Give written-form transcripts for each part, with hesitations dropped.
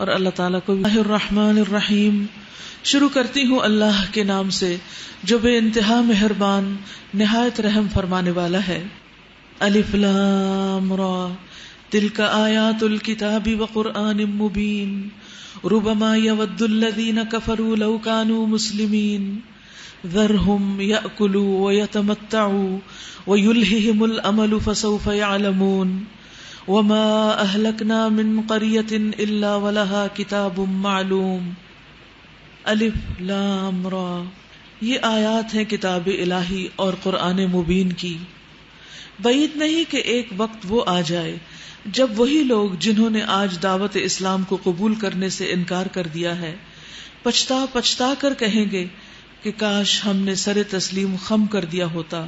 اور اللہ تعالیٰ کو اللہ الرحمن الرحیم شروع کرتی ہوں اللہ کے نام سے جو بے انتہا مہربان نہایت رحم فرمانے والا ہے. الف لام را تلک آیات الکتاب وقرآن مبین ربما یود الذین کفروا لو کانوا مسلمین ذرهم یأکلوا ویتمتعوا ویلہہم الامل فسوف یعلمون وما اہلکنا من قریۃ الا ولها کتاب معلوم. الف لام را یہ آیات ہیں کتاب الہی اور قرآن مبین کی. بعید نہیں کہ ایک وقت وہ آ جائے جب وہی لوگ جنہوں نے آج دعوت اسلام کو قبول کرنے سے انکار کر دیا ہے پچھتا کر کہیں گے کہ کاش ہم نے سر تسلیم خم کر دیا ہوتا،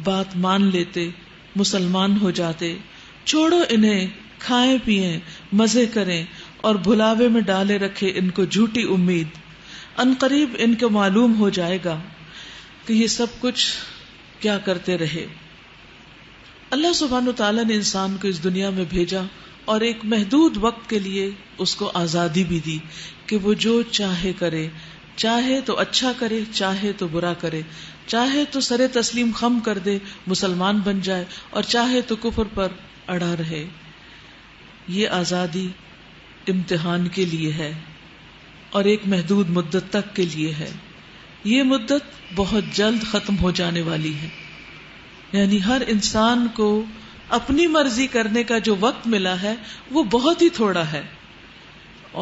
بات مان لیتے، مسلمان ہو جاتے. چھوڑو انہیں، کھائیں پیئیں، مزے کریں اور بھلاوے میں ڈالے رکھے ان کو جھوٹی امید. ان قریب ان کو معلوم ہو جائے گا کہ یہ سب کچھ کیا کرتے رہے. اللہ سبحانہ وتعالیٰ نے انسان کو اس دنیا میں بھیجا اور ایک محدود وقت کے لیے اس کو آزادی بھی دی کہ وہ جو چاہے کرے، چاہے تو اچھا کرے، چاہے تو برا کرے، چاہے تو سر تسلیم خم کر دے، مسلمان بن جائے، اور چاہے تو کفر پر اڑا رہے. یہ آزادی امتحان کے لیے ہے اور ایک محدود مدت تک کے لیے ہے. یہ مدت بہت جلد ختم ہو جانے والی ہے. یعنی ہر انسان کو اپنی مرضی کرنے کا جو وقت ملا ہے وہ بہت ہی تھوڑا ہے،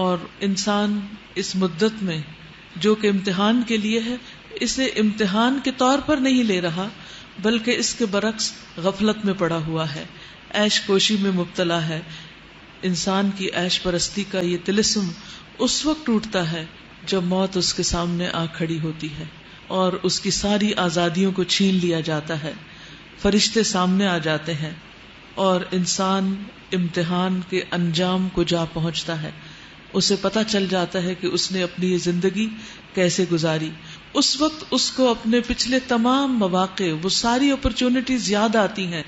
اور انسان اس مدت میں جو کہ امتحان کے لیے ہے اسے امتحان کے طور پر نہیں لے رہا، بلکہ اس کے برعکس غفلت میں پڑا ہوا ہے، عیش کوشی میں مبتلا ہے. انسان کی عیش پرستی کا یہ طلسم اس وقت ٹوٹتا ہے جب موت اس کے سامنے آ کھڑی ہوتی ہے اور اس کی ساری آزادیوں کو چھین لیا جاتا ہے. فرشتے سامنے آ جاتے ہیں اور انسان امتحان کے انجام کو جا پہنچتا ہے. اسے پتہ چل جاتا ہے کہ اس نے اپنی یہ زندگی کیسے گزاری. اس وقت اس کو اپنے پچھلے تمام مواقع، وہ ساری اپرچونٹیز یاد آتی ہیں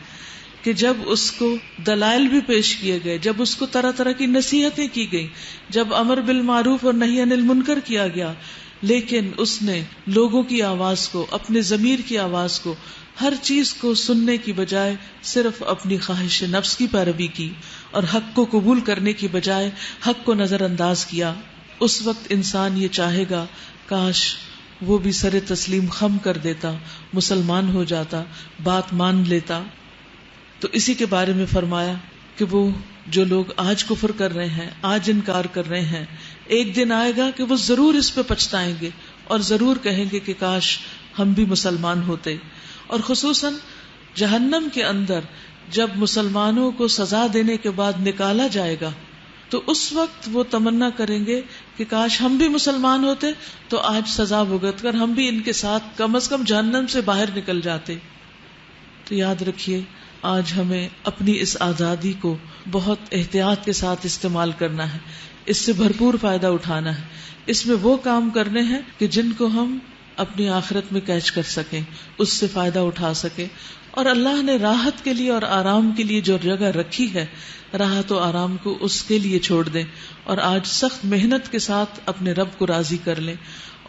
کہ جب اس کو دلائل بھی پیش کیے گئے، جب اس کو طرح طرح کی نصیحتیں کی گئیں، جب امر بالمعروف اور نہی عن المنکر کیا گیا، لیکن اس نے لوگوں کی آواز کو، اپنے ضمیر کی آواز کو، ہر چیز کو سننے کی بجائے صرف اپنی خواہش نفس کی پیروی کی اور حق کو قبول کرنے کی بجائے حق کو نظر انداز کیا. اس وقت انسان یہ چاہے گا کاش وہ بھی سر تسلیم خم کر دیتا، مسلمان ہو جاتا، بات مان لیتا. تو اسی کے بارے میں فرمایا کہ وہ جو لوگ آج کفر کر رہے ہیں، آج انکار کر رہے ہیں، ایک دن آئے گا کہ وہ ضرور اس پہ پچھتائیں گے اور ضرور کہیں گے کہ کاش ہم بھی مسلمان ہوتے. اور خصوصاً جہنم کے اندر جب مسلمانوں کو سزا دینے کے بعد نکالا جائے گا تو اس وقت وہ تمنا کریں گے کہ کاش ہم بھی مسلمان ہوتے تو آج سزا بھگت کر ہم بھی ان کے ساتھ کم از کم جہنم سے باہر نکل جاتے. تو یاد رکھیے آج ہمیں اپنی اس آزادی کو بہت احتیاط کے ساتھ استعمال کرنا ہے، اس سے بھرپور فائدہ اٹھانا ہے. اس میں وہ کام کرنے ہیں کہ جن کو ہم اپنی آخرت میں کیچ کر سکیں، اس سے فائدہ اٹھا سکیں. اور اللہ نے راحت کے لیے اور آرام کے لیے جو جگہ رکھی ہے، راحت و آرام کو اس کے لیے چھوڑ دیں اور آج سخت محنت کے ساتھ اپنے رب کو راضی کر لیں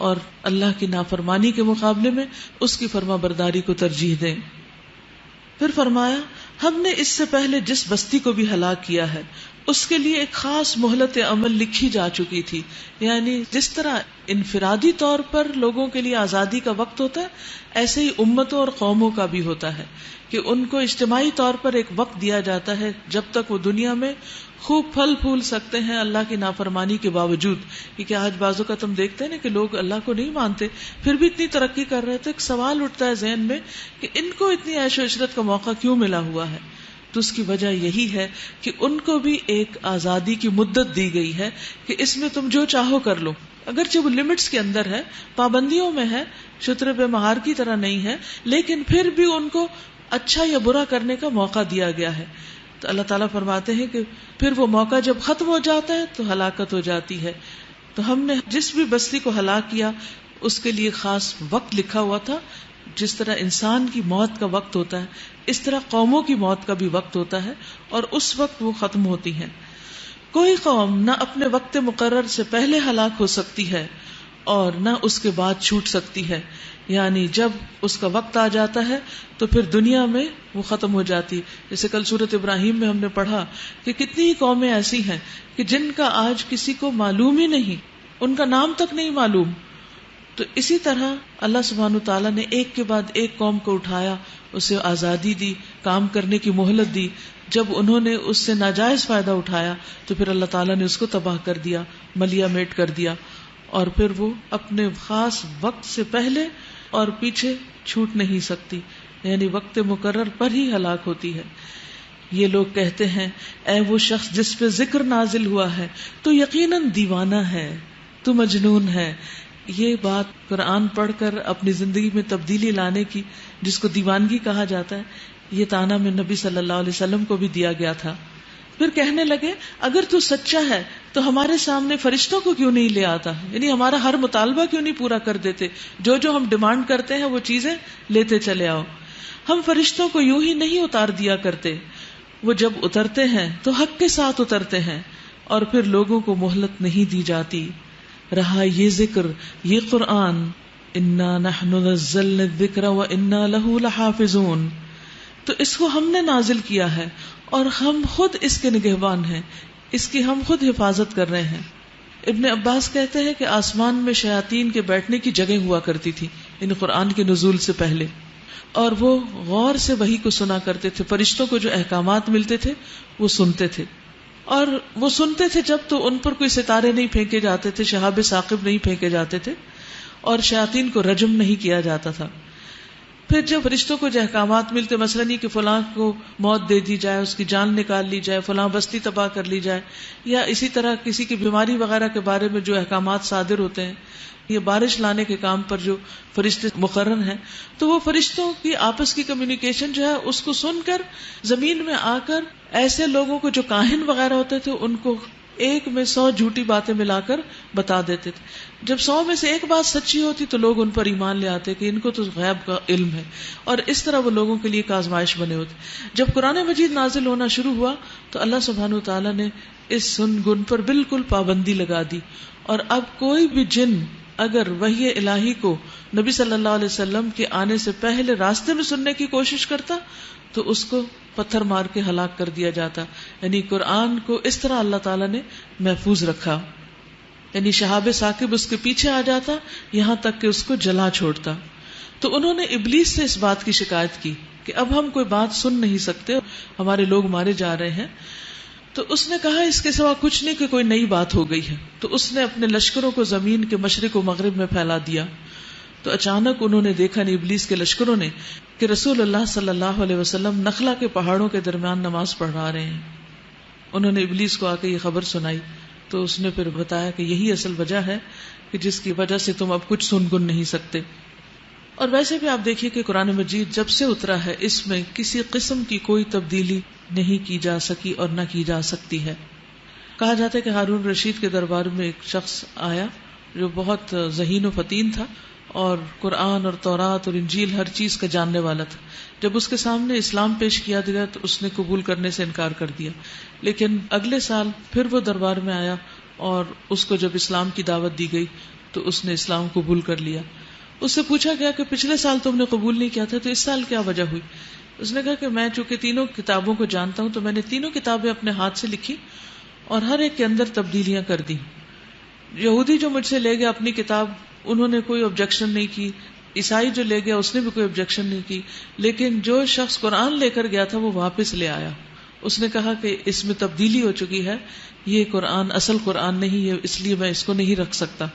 اور اللہ کی نافرمانی کے مقابلے میں اس کی فرما برداری کو ترجیح دیں. پھر فرمایا ہم نے اس سے پہلے جس بستی کو بھی ہلاک کیا ہے اس کے لیے ایک خاص مہلت عمل لکھی جا چکی تھی. یعنی جس طرح انفرادی طور پر لوگوں کے لیے آزادی کا وقت ہوتا ہے، ایسے ہی امتوں اور قوموں کا بھی ہوتا ہے کہ ان کو اجتماعی طور پر ایک وقت دیا جاتا ہے جب تک وہ دنیا میں خوب پھل پھول سکتے ہیں اللہ کی نافرمانی کے باوجود. کیونکہ آج بازو کا تم دیکھتے ہیں نا کہ لوگ اللہ کو نہیں مانتے پھر بھی اتنی ترقی کر رہے تھے. ایک سوال اٹھتا ہے ذہن میں کہ ان کو اتنی عیش و عشرت کا موقع کیوں ملا ہوا ہے؟ تو اس کی وجہ یہی ہے کہ ان کو بھی ایک آزادی کی مدت دی گئی ہے کہ اس میں تم جو چاہو کر لو، اگرچہ وہ لمٹس کے اندر ہے، پابندیوں میں ہے، شتر بے مہار کی طرح نہیں ہے، لیکن پھر بھی ان کو اچھا یا برا کرنے کا موقع دیا گیا ہے. تو اللہ تعالیٰ فرماتے ہیں کہ پھر وہ موقع جب ختم ہو جاتا ہے تو ہلاکت ہو جاتی ہے. تو ہم نے جس بھی بستی کو ہلاک کیا اس کے لیے خاص وقت لکھا ہوا تھا. جس طرح انسان کی موت کا وقت ہوتا ہے اس طرح قوموں کی موت کا بھی وقت ہوتا ہے اور اس وقت وہ ختم ہوتی ہیں. کوئی قوم نہ اپنے وقت مقرر سے پہلے ہلاک ہو سکتی ہے اور نہ اس کے بعد چھوٹ سکتی ہے، یعنی جب اس کا وقت آ جاتا ہے تو پھر دنیا میں وہ ختم ہو جاتی. جیسے کل سورۃ ابراہیم میں ہم نے پڑھا کہ کتنی قومیں ایسی ہیں کہ جن کا آج کسی کو معلوم ہی نہیں، ان کا نام تک نہیں معلوم. تو اسی طرح اللہ سبحانہ تعالیٰ نے ایک کے بعد ایک قوم کو اٹھایا، اسے آزادی دی، کام کرنے کی مہلت دی. جب انہوں نے اس سے ناجائز فائدہ اٹھایا تو پھر اللہ تعالیٰ نے اس کو تباہ کر دیا، ملیا میٹ کر دیا، اور پھر وہ اپنے خاص وقت سے پہلے اور پیچھے چھوٹ نہیں سکتی، یعنی وقت مقرر پر ہی ہلاک ہوتی ہے. یہ لوگ کہتے ہیں اے وہ شخص جس پہ ذکر نازل ہوا ہے تو یقیناً دیوانہ ہے، تو مجنون ہے. یہ بات قرآن پڑھ کر اپنی زندگی میں تبدیلی لانے کی، جس کو دیوانگی کہا جاتا ہے، یہ طعنہ میں نبی صلی اللہ علیہ وسلم کو بھی دیا گیا تھا. پھر کہنے لگے اگر تو سچا ہے تو ہمارے سامنے فرشتوں کو کیوں نہیں لے آتا، یعنی ہمارا ہر مطالبہ کیوں نہیں پورا کر دیتے، جو جو ہم ڈیمانڈ کرتے ہیں وہ چیزیں لیتے چلے آؤ. ہم فرشتوں کو یوں ہی نہیں اتار دیا کرتے، وہ جب اترتے ہیں تو حق کے ساتھ اترتے ہیں اور پھر لوگوں کو مہلت نہیں دی جاتی. رہا یہ ذکر، یہ قرآن، انا نحن نزلنا الذکر وانا لہ لحافظون، تو اس کو ہم نے نازل کیا ہے اور ہم خود اس کے نگہبان ہیں، اس کی ہم خود حفاظت کر رہے ہیں. ابن عباس کہتے ہیں کہ آسمان میں شیاطین کے بیٹھنے کی جگہ ہوا کرتی تھی ان قرآن کے نزول سے پہلے، اور وہ غور سے وحی کو سنا کرتے تھے. فرشتوں کو جو احکامات ملتے تھے وہ سنتے تھے، اور وہ سنتے تھے جب تو ان پر کوئی ستارے نہیں پھینکے جاتے تھے، شہاب ثاقب نہیں پھینکے جاتے تھے، اور شیاطین کو رجم نہیں کیا جاتا تھا. پھر جب فرشتوں کو جو احکامات ملتے، مثلاً یہ کہ فلاں کو موت دے دی جائے، اس کی جان نکال لی جائے، فلاں بستی تباہ کر لی جائے، یا اسی طرح کسی کی بیماری وغیرہ کے بارے میں جو احکامات صادر ہوتے ہیں، یہ بارش لانے کے کام پر جو فرشتے مقرر ہیں، تو وہ فرشتوں کی آپس کی کمیونیکیشن جو ہے اس کو سن کر زمین میں آ کر ایسے لوگوں کو جو کاہن وغیرہ ہوتے تھے ان کو ایک میں 100 جھوٹی باتیں ملا کر بتا دیتے تھے. جب 100 میں سے ایک بات سچی ہوتی تو لوگ ان پر ایمان لے آتے کہ ان کو تو غیب کا علم ہے، اور اس طرح وہ لوگوں کے لیے ایک آزمائش بنے ہوتے. جب قرآن مجید نازل ہونا شروع ہوا تو اللہ سبحانہ وتعالیٰ نے اس سن گن پر بالکل پابندی لگا دی، اور اب کوئی بھی جن اگر وحی الہی کو نبی صلی اللہ علیہ وسلم کے آنے سے پہلے راستے میں سننے کی کوشش کرتا تو اس کو پتھر مار کے ہلاک کر دیا جاتا. یعنی قرآن کو اس طرح اللہ تعالیٰ نے محفوظ رکھا، یعنی شہاب ثاقب اس کے پیچھے آ جاتا یہاں تک کہ اس کو جلا چھوڑتا. تو انہوں نے ابلیس سے اس بات کی شکایت کی کہ اب ہم کوئی بات سن نہیں سکتے، ہمارے لوگ مارے جا رہے ہیں. تو اس نے کہا اس کے سوا کچھ نہیں کہ کوئی نئی بات ہو گئی ہے. تو اس نے اپنے لشکروں کو زمین کے مشرق و مغرب میں پھیلا دیا. تو اچانک انہوں نے دیکھا ابلیس کے لشکروں نے کہ رسول اللہ صلی اللہ علیہ وسلم نخلا کے پہاڑوں کے درمیان نماز پڑھا رہے ہیں. انہوں نے ابلیس کو آ کے یہ خبر سنائی تو اس نے پھر بتایا کہ یہی اصل وجہ ہے کہ جس کی وجہ سے تم اب کچھ سن گن نہیں سکتے. اور ویسے بھی آپ دیکھیے کہ قرآن مجید جب سے اترا ہے اس میں کسی قسم کی کوئی تبدیلی نہیں کی جا سکی اور نہ کی جا سکتی ہے. کہا جاتا ہے کہ ہارون رشید کے دربار میں ایک شخص آیا جو بہت ذہین و فطین تھا اور قرآن اور تورات اور انجیل ہر چیز کا جاننے والا تھا. جب اس کے سامنے اسلام پیش کیا گیا تو اس نے قبول کرنے سے انکار کر دیا. لیکن اگلے سال پھر وہ دربار میں آیا اور اس کو جب اسلام کی دعوت دی گئی تو اس نے اسلام قبول کر لیا. اس سے پوچھا گیا کہ پچھلے سال تم نے قبول نہیں کیا تھا تو اس سال کیا وجہ ہوئی؟ اس نے کہا کہ میں چونکہ تینوں کتابوں کو جانتا ہوں تو میں نے تینوں کتابیں اپنے ہاتھ سے لکھی اور ہر ایک کے اندر تبدیلیاں کر دی. یہودی جو مجھ سے لے گیا اپنی کتاب انہوں نے کوئی آبجیکشن نہیں کی، عیسائی جو لے گیا اس نے بھی کوئی آبجیکشن نہیں کی، لیکن جو شخص قرآن لے کر گیا تھا وہ واپس لے آیا. اس نے کہا کہ اس میں تبدیلی ہو چکی ہے، یہ قرآن اصل قرآن نہیں ہے، اس لیے میں اس کو نہیں رکھ سکتا.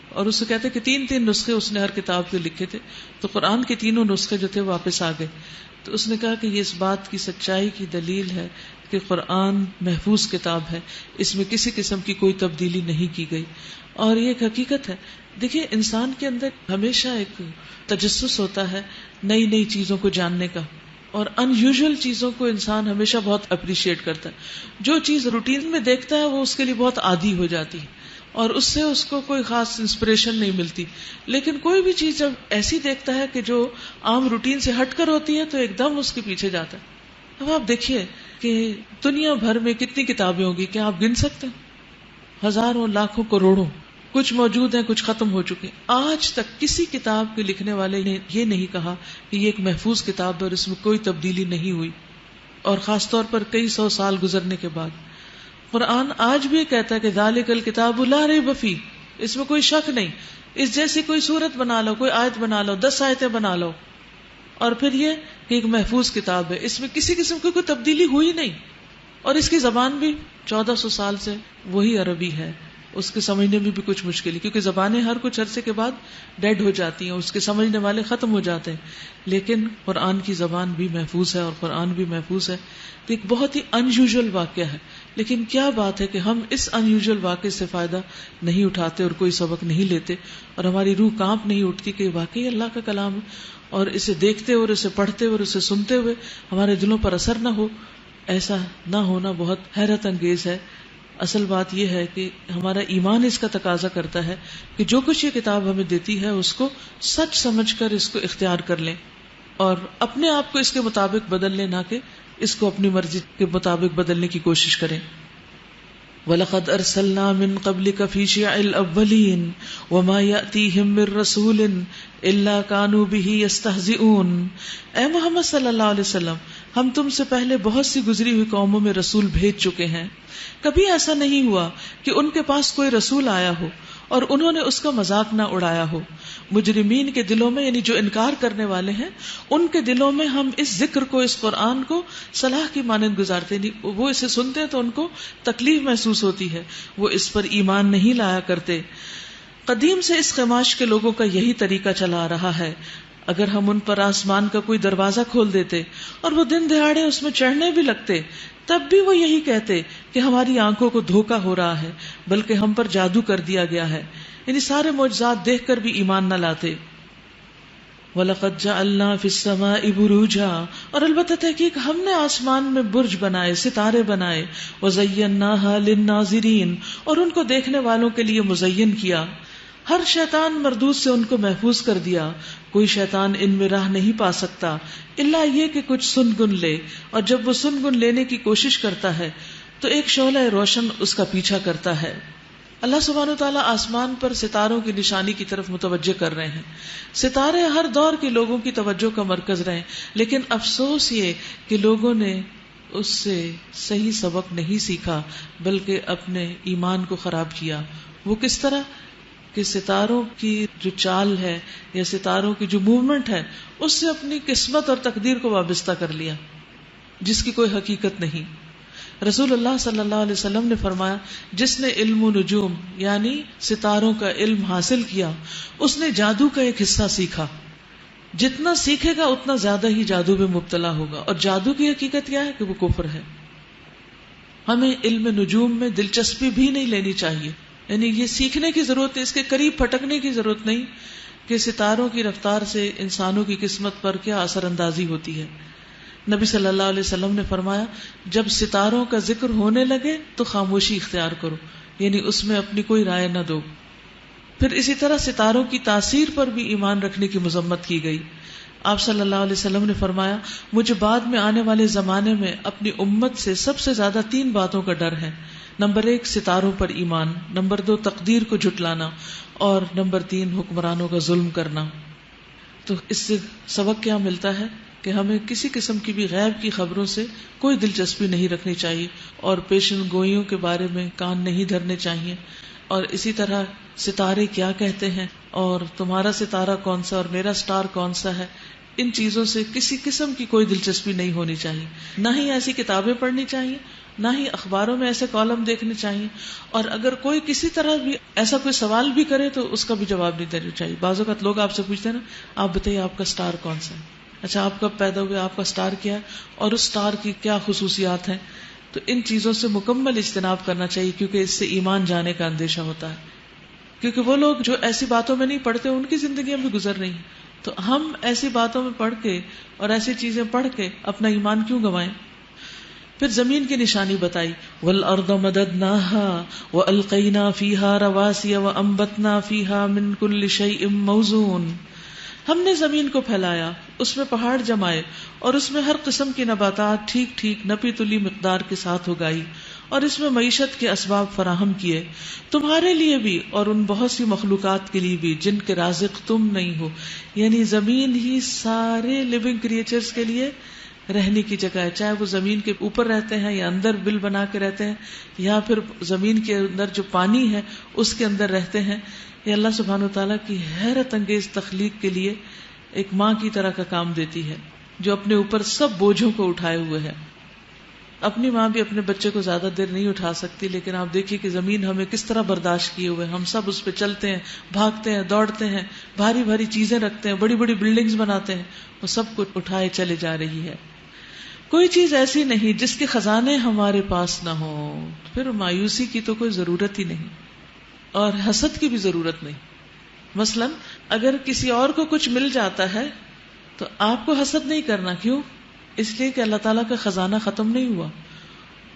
اور اسے کہتے کہ 3 نسخے اس نے ہر کتاب کے لکھے تھے تو قرآن کے تینوں نسخے جو تھے واپس آ گئے. تو اس نے کہا کہ یہ اس بات کی سچائی کی دلیل ہے کہ قرآن محفوظ کتاب ہے، اس میں کسی قسم کی کوئی تبدیلی نہیں کی گئی. اور یہ ایک حقیقت ہے. دیکھیے انسان کے اندر ہمیشہ ایک تجسس ہوتا ہے نئی نئی چیزوں کو جاننے کا، اور ان یوزول چیزوں کو انسان ہمیشہ بہت اپریشیٹ کرتا ہے. جو چیز روٹین میں دیکھتا ہے وہ اس کے لیے بہت عادی ہو جاتی ہے اور اس سے اس کو کوئی خاص انسپریشن نہیں ملتی. لیکن کوئی بھی چیز جب ایسی دیکھتا ہے کہ جو عام روٹین سے ہٹ کر ہوتی ہے تو ایک دم اس کے پیچھے جاتا ہے. اب آپ دیکھیے کہ دنیا بھر میں کتنی کتابیں ہوگی، کیا آپ گن سکتے ہیں؟ ہزاروں، لاکھوں، کروڑوں. کچھ موجود ہیں، کچھ ختم ہو چکے. آج تک کسی کتاب کے لکھنے والے نے یہ نہیں کہا کہ یہ ایک محفوظ کتاب ہے اور اس میں کوئی تبدیلی نہیں ہوئی، اور خاص طور پر کئی سو سال گزرنے کے بعد. قرآن آج بھی کہتا ہے کہ ذالک الکتاب لا ریب فیہ، اس میں کوئی شک نہیں. اس جیسی کوئی صورت بنا لو، کوئی آیت بنا لو، 10 آیتیں بنا لو، اور پھر یہ کہ ایک محفوظ کتاب ہے، اس میں کسی قسم کی کوئی تبدیلی ہوئی نہیں. اور اس کی زبان بھی 1400 سال سے وہی عربی ہے. اس کے سمجھنے میں بھی کچھ مشکل ہے، کیونکہ زبانیں ہر کچھ عرصے کے بعد ڈیڈ ہو جاتی ہیں، اس کے سمجھنے والے ختم ہو جاتے ہیں. لیکن قرآن کی زبان بھی محفوظ ہے اور قرآن بھی محفوظ ہے. تو ایک بہت ہی ان یوزول واقعہ ہے، لیکن کیا بات ہے کہ ہم اس ان یوزول واقعے سے فائدہ نہیں اٹھاتے اور کوئی سبق نہیں لیتے، اور ہماری روح کانپ نہیں اٹھتی کہ واقعی اللہ کا کلام ہے، اور اسے دیکھتے اور اسے پڑھتے اور اسے سنتے ہوئے ہمارے دلوں پر اثر نہ ہو. ایسا نہ ہونا بہت حیرت انگیز ہے. اصل بات یہ ہے کہ ہمارا ایمان اس کا تقاضا کرتا ہے کہ جو کچھ یہ کتاب ہمیں دیتی ہے اس کو سچ سمجھ کر اس کو اختیار کر لیں، اور اپنے آپ کو اس کے مطابق بدل لیں، نہ کہ اس کو اپنی مرضی کے مطابق بدلنے کی کوشش کریں. وَلَقَدْ أَرْسَلْنَا مِن قَبْلِكَ فِي شِيَعِ الْأَوَّلِينَ وَمَا يَأْتِيهِم مِّن رَّسُولٍ إِلَّا كَانُوا بِهِ يَسْتَهْزِئُونَ. اے محمد صلی اللہ علیہ وسلم، ہم تم سے پہلے بہت سی گزری ہوئی قوموں میں رسول بھیج چکے ہیں. کبھی ایسا نہیں ہوا کہ ان کے پاس کوئی رسول آیا ہو اور انہوں نے اس کا مذاق نہ اڑایا ہو. مجرمین کے دلوں میں، یعنی جو انکار کرنے والے ہیں، ان کے دلوں میں ہم اس ذکر کو، اس قرآن کو صلاح کی مانند گزارتے نہیں. وہ اسے سنتے ہیں تو ان کو تکلیف محسوس ہوتی ہے، وہ اس پر ایمان نہیں لایا کرتے. قدیم سے اس خماش کے لوگوں کا یہی طریقہ چلا رہا ہے. اگر ہم ان پر آسمان کا کوئی دروازہ کھول دیتے اور وہ دن دہاڑے اس میں چڑھنے بھی لگتے، تب بھی وہ یہی کہتے کہ ہماری آنکھوں کو دھوکا ہو رہا ہے، بلکہ ہم پر جادو کر دیا گیا ہے. یعنی سارے معجزات دیکھ کر بھی ایمان نہ لاتے. وَلَقَدْ جَعَلْنَا فِي السَّمَاءِ بُرُوجًا، اور البتہ تحقیق ہم نے آسمان میں برج بنائے، ستارے بنائے. وَزَيَّنَّاهَا لِلنَّاظِرِينَ، اور ان کو دیکھنے والوں کے لیے مزین کیا. ہر شیطان مردود سے ان کو محفوظ کر دیا. کوئی شیطان ان میں راہ نہیں پا سکتا الا یہ کہ کچھ سن گن لے، اور جب وہ سن گن لینے کی کوشش کرتا ہے تو ایک شعلہ روشن اس کا پیچھا کرتا ہے. اللہ سبحانہ وتعالیٰ آسمان پر ستاروں کی نشانی کی طرف متوجہ کر رہے ہیں. ستارے ہر دور کے لوگوں کی توجہ کا مرکز رہے، لیکن افسوس یہ کہ لوگوں نے اس سے صحیح سبق نہیں سیکھا، بلکہ اپنے ایمان کو خراب کیا. وہ کس طرح کہ ستاروں کی جو چال ہے یا ستاروں کی جو موومنٹ ہے، اس سے اپنی قسمت اور تقدیر کو وابستہ کر لیا، جس کی کوئی حقیقت نہیں. رسول اللہ صلی اللہ علیہ وسلم نے فرمایا، جس نے علم و نجوم یعنی ستاروں کا علم حاصل کیا، اس نے جادو کا ایک حصہ سیکھا. جتنا سیکھے گا اتنا زیادہ ہی جادو میں مبتلا ہوگا، اور جادو کی حقیقت کیا ہے کہ وہ کفر ہے. ہمیں علم نجوم میں دلچسپی بھی نہیں لینی چاہیے. یعنی یہ سیکھنے کی ضرورت ہے، اس کے قریب پھٹکنے کی ضرورت نہیں کہ ستاروں کی رفتار سے انسانوں کی قسمت پر کیا اثر اندازی ہوتی ہے. نبی صلی اللہ علیہ وسلم نے فرمایا، جب ستاروں کا ذکر ہونے لگے تو خاموشی اختیار کرو، یعنی اس میں اپنی کوئی رائے نہ دو. پھر اسی طرح ستاروں کی تاثیر پر بھی ایمان رکھنے کی مذمت کی گئی. آپ صلی اللہ علیہ وسلم نے فرمایا، مجھے بعد میں آنے والے زمانے میں اپنی امت سے سب سے زیادہ 3 باتوں کا ڈر ہے. نمبر 1 ستاروں پر ایمان، نمبر 2 تقدیر کو جھٹلانا، اور نمبر 3 حکمرانوں کا ظلم کرنا. تو اس سے سبق کیا ملتا ہے کہ ہمیں کسی قسم کی بھی غیب کی خبروں سے کوئی دلچسپی نہیں رکھنی چاہیے، اور پیشن گوئیوں کے بارے میں کان نہیں دھرنے چاہیے. اور اسی طرح ستارے کیا کہتے ہیں، اور تمہارا ستارہ کون سا اور میرا سٹار کون سا ہے، ان چیزوں سے کسی قسم کی کوئی دلچسپی نہیں ہونی چاہیے. نہ ہی ایسی کتابیں پڑھنی چاہیے، نہ ہی اخباروں میں ایسے کالم دیکھنے چاہیے. اور اگر کوئی کسی طرح بھی ایسا کوئی سوال بھی کرے تو اس کا بھی جواب نہیں دینا چاہیے. بعض اوقات لوگ آپ سے پوچھتے ہیں نا، آپ بتائیے آپ کا سٹار کون سا ہے، اچھا آپ کب پیدا ہوئے، آپ کا سٹار کیا ہے، اور اس سٹار کی کیا خصوصیات ہیں. تو ان چیزوں سے مکمل اجتناب کرنا چاہیے، کیونکہ اس سے ایمان جانے کا اندیشہ ہوتا ہے. کیونکہ وہ لوگ جو ایسی باتوں میں نہیں پڑھتے، ان کی زندگیاں بھی گزر رہی ہیں. تو ہم ایسی باتوں میں پڑھ کے اور ایسی چیزیں پڑھ کے اپنا ایمان کیوں گنوائیں. پھر زمین کی نشانی بتائی، وَالْأَرْضَ مَدَدْنَاهَا وَأَلْقَيْنَا فِيهَا رَوَاسِيَ وَأَنبَتْنَا فِيهَا مِن كُلِّ شَيْءٍ مَوْزُونٍ. ہم نے زمین کو پھیلایا، اس میں پہاڑ جمائے اور اس میں ہر قسم کی نباتات ٹھیک ٹھیک نپی تلی مقدار کے ساتھ اگائی، اور اس میں معیشت کے اسباب فراہم کیے تمہارے لیے بھی اور ان بہت سی مخلوقات کے لیے بھی جن کے رازق تم نہیں ہو. یعنی زمین ہی سارے لیونگ کریچرز کے لیے رہنے کی جگہ ہے، چاہے وہ زمین کے اوپر رہتے ہیں یا اندر بل بنا کے رہتے ہیں یا پھر زمین کے اندر جو پانی ہے اس کے اندر رہتے ہیں. یہ اللہ سبحانہ وتعالیٰ کی حیرت انگیز تخلیق کے لیے ایک ماں کی طرح کا کام دیتی ہے جو اپنے اوپر سب بوجھوں کو اٹھائے ہوئے ہے. اپنی ماں بھی اپنے بچے کو زیادہ دیر نہیں اٹھا سکتی، لیکن آپ دیکھیے کہ زمین ہمیں کس طرح برداشت کیے ہوئے، ہم سب اس پہ چلتے ہیں، بھاگتے ہیں، دوڑتے ہیں، بھاری بھاری چیزیں رکھتے ہیں، بڑی بڑی بلڈنگز بناتے ہیں، وہ سب کچھ اٹھائے چلے جا رہی ہے. کوئی چیز ایسی نہیں جس کے خزانے ہمارے پاس نہ ہو. پھر مایوسی کی تو کوئی ضرورت ہی نہیں اور حسد کی بھی ضرورت نہیں. مثلا اگر کسی اور کو کچھ مل جاتا ہے تو آپ کو حسد نہیں کرنا. کیوں؟ اس لیے کہ اللہ تعالیٰ کا خزانہ ختم نہیں ہوا.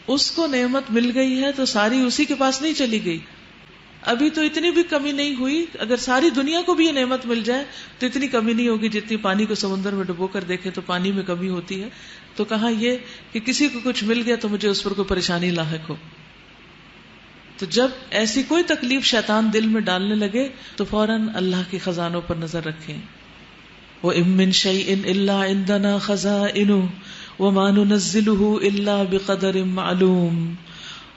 اس کو نعمت مل گئی ہے تو ساری اسی کے پاس نہیں چلی گئی. ابھی تو اتنی بھی کمی نہیں ہوئی. اگر ساری دنیا کو بھی یہ نعمت مل جائے تو اتنی کمی نہیں ہوگی جتنی پانی کو سمندر میں ڈبو کر دیکھے تو پانی میں کمی ہوتی ہے. تو کہاں یہ کہ کسی کو کچھ مل گیا تو مجھے اس پر کوئی پریشانی لاحق ہو. تو جب ایسی کوئی تکلیف شیطان دل میں ڈالنے لگے تو فوراً اللہ کے خزانوں پر نظر رکھیں. وَإِن مِّن شَيْءٍ إِلَّا عِندَنَا خَزَائِنُهُ وَمَا نُنَزِّلُهُ إِلَّا بِقَدَرٍ مَّعْلُومٍ.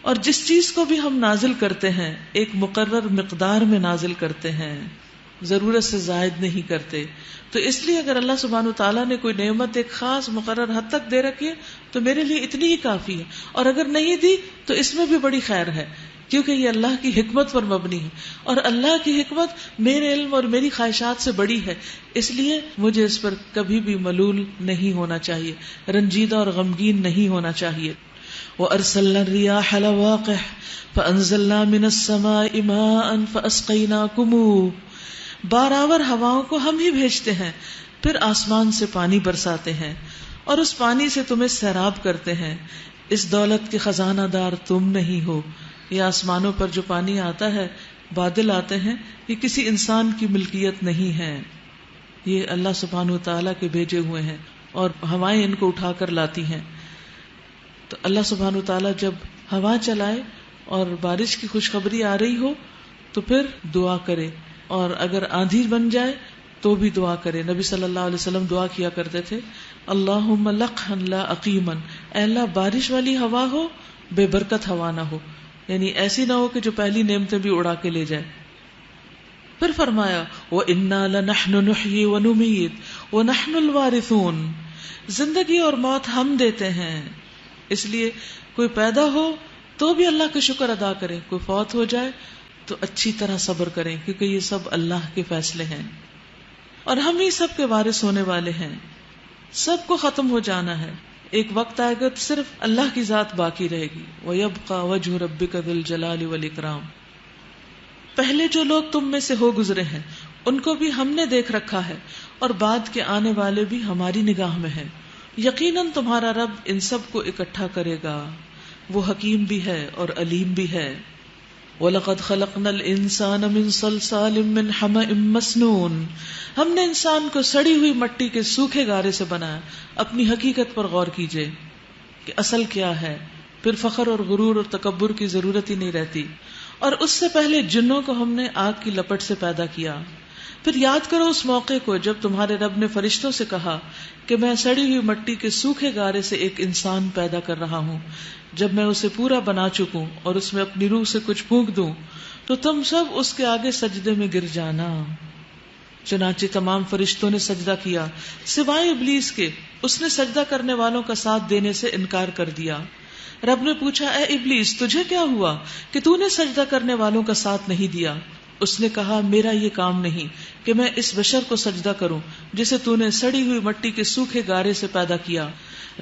اور جس چیز کو بھی ہم نازل کرتے ہیں ایک مقرر مقدار میں نازل کرتے ہیں، ضرورت سے زائد نہیں کرتے. تو اس لیے اگر اللہ سبحانہ وتعالیٰ نے کوئی نعمت ایک خاص مقرر حد تک دے رکھی ہے تو میرے لیے اتنی ہی کافی ہے، اور اگر نہیں دی تو اس میں بھی بڑی خیر ہے، کیونکہ یہ اللہ کی حکمت پر مبنی ہے، اور اللہ کی حکمت میرے علم اور میری خواہشات سے بڑی ہے. اس لیے مجھے اس پر کبھی بھی ملول نہیں ہونا چاہیے، رنجیدہ اور غمگین نہیں ہونا چاہیے. وَأَرْسَلْنَا الرِّيَاحَ لَوَاقِحَ فَأَنزَلْنَا مِنَ السَّمَاءِ مَاءً فَأَسْقَيْنَاكُمُوهُ. بارآور ہواؤں کو ہم ہی بھیجتے ہیں، پھر آسمان سے پانی برساتے ہیں اور اس پانی سے تمہیں سیراب کرتے ہیں. اس دولت کے خزانہ دار تم نہیں ہو. یہ آسمانوں پر جو پانی آتا ہے، بادل آتے ہیں، یہ کسی انسان کی ملکیت نہیں ہے، یہ اللہ سبحانہ وتعالیٰ کے بھیجے ہوئے ہیں، اور ہوائیں ان کو اٹھا کر لاتی ہیں. تو اللہ سبحانہ وتعالیٰ جب ہوا چلائے اور بارش کی خوشخبری آ رہی ہو تو پھر دعا کرے، اور اگر آندھی بن جائے تو بھی دعا کرے. نبی صلی اللہ علیہ وسلم دعا کیا کرتے تھے، اللہم لقحا لا عقیما، اے اللہ بارش والی ہوا ہو، بے برکت ہوا نہ ہو، یعنی ایسی نہ ہو کہ جو پہلی نعمتیں بھی اڑا کے لے جائے. پھر فرمایا وَإِنَّا لَنَحْنُ نُحْيِي وَنُمِيتُ وَنَحْنُ الْوَارِثُونَ. زندگی اور موت ہم دیتے ہیں، اس لیے کوئی پیدا ہو تو بھی اللہ کا شکر ادا کریں، کوئی فوت ہو جائے تو اچھی طرح صبر کریں، کیونکہ یہ سب اللہ کے فیصلے ہیں اور ہم ہی سب کے وارث ہونے والے ہیں. سب کو ختم ہو جانا ہے، ایک وقت آئے گا تو صرف اللہ کی ذات باقی رہے گی. وَيَبْقَى وَجْهُ رَبِّكَ ذُو الْجَلَالِ وَالْإِكْرَامِ. پہلے جو لوگ تم میں سے ہو گزرے ہیں ان کو بھی ہم نے دیکھ رکھا ہے، اور بعد کے آنے والے بھی ہماری نگاہ میں ہیں. یقیناً تمہارا رب ان سب کو اکٹھا کرے گا، وہ حکیم بھی ہے اور علیم بھی ہے. وَلَقَدْ خَلَقْنَا الْإِنسَانَ مِنْ صَلْصَالٍ مِّنْ حَمَإٍ مَّسْنُونٍ. ہم نے انسان کو سڑی ہوئی مٹی کے سوکھے گارے سے بنایا. اپنی حقیقت پر غور کیجئے کہ اصل کیا ہے، پھر فخر اور غرور اور تکبر کی ضرورت ہی نہیں رہتی. اور اس سے پہلے جنوں کو ہم نے آگ کی لپٹ سے پیدا کیا. پھر یاد کرو اس موقع کو جب تمہارے رب نے فرشتوں سے کہا کہ میں سڑی ہوئی مٹی کے سوکھے گارے سے ایک انسان پیدا کر رہا ہوں. جب میں اسے پورا بنا چکوں اور اس میں اپنی روح سے کچھ پھونک دوں تو تم سب اس کے آگے سجدے میں گر جانا. چنانچہ تمام فرشتوں نے سجدہ کیا سوائے ابلیس کے. اس نے سجدہ کرنے والوں کا ساتھ دینے سے انکار کر دیا. رب نے پوچھا، اے ابلیس تجھے کیا ہوا کہ تو نے سجدہ کرنے والوں کا ساتھ نہیں دیا؟ اس نے کہا، میرا یہ کام نہیں کہ میں اس بشر کو سجدہ کروں جسے تو نے سڑی ہوئی مٹی کے سوکھے گارے سے پیدا کیا.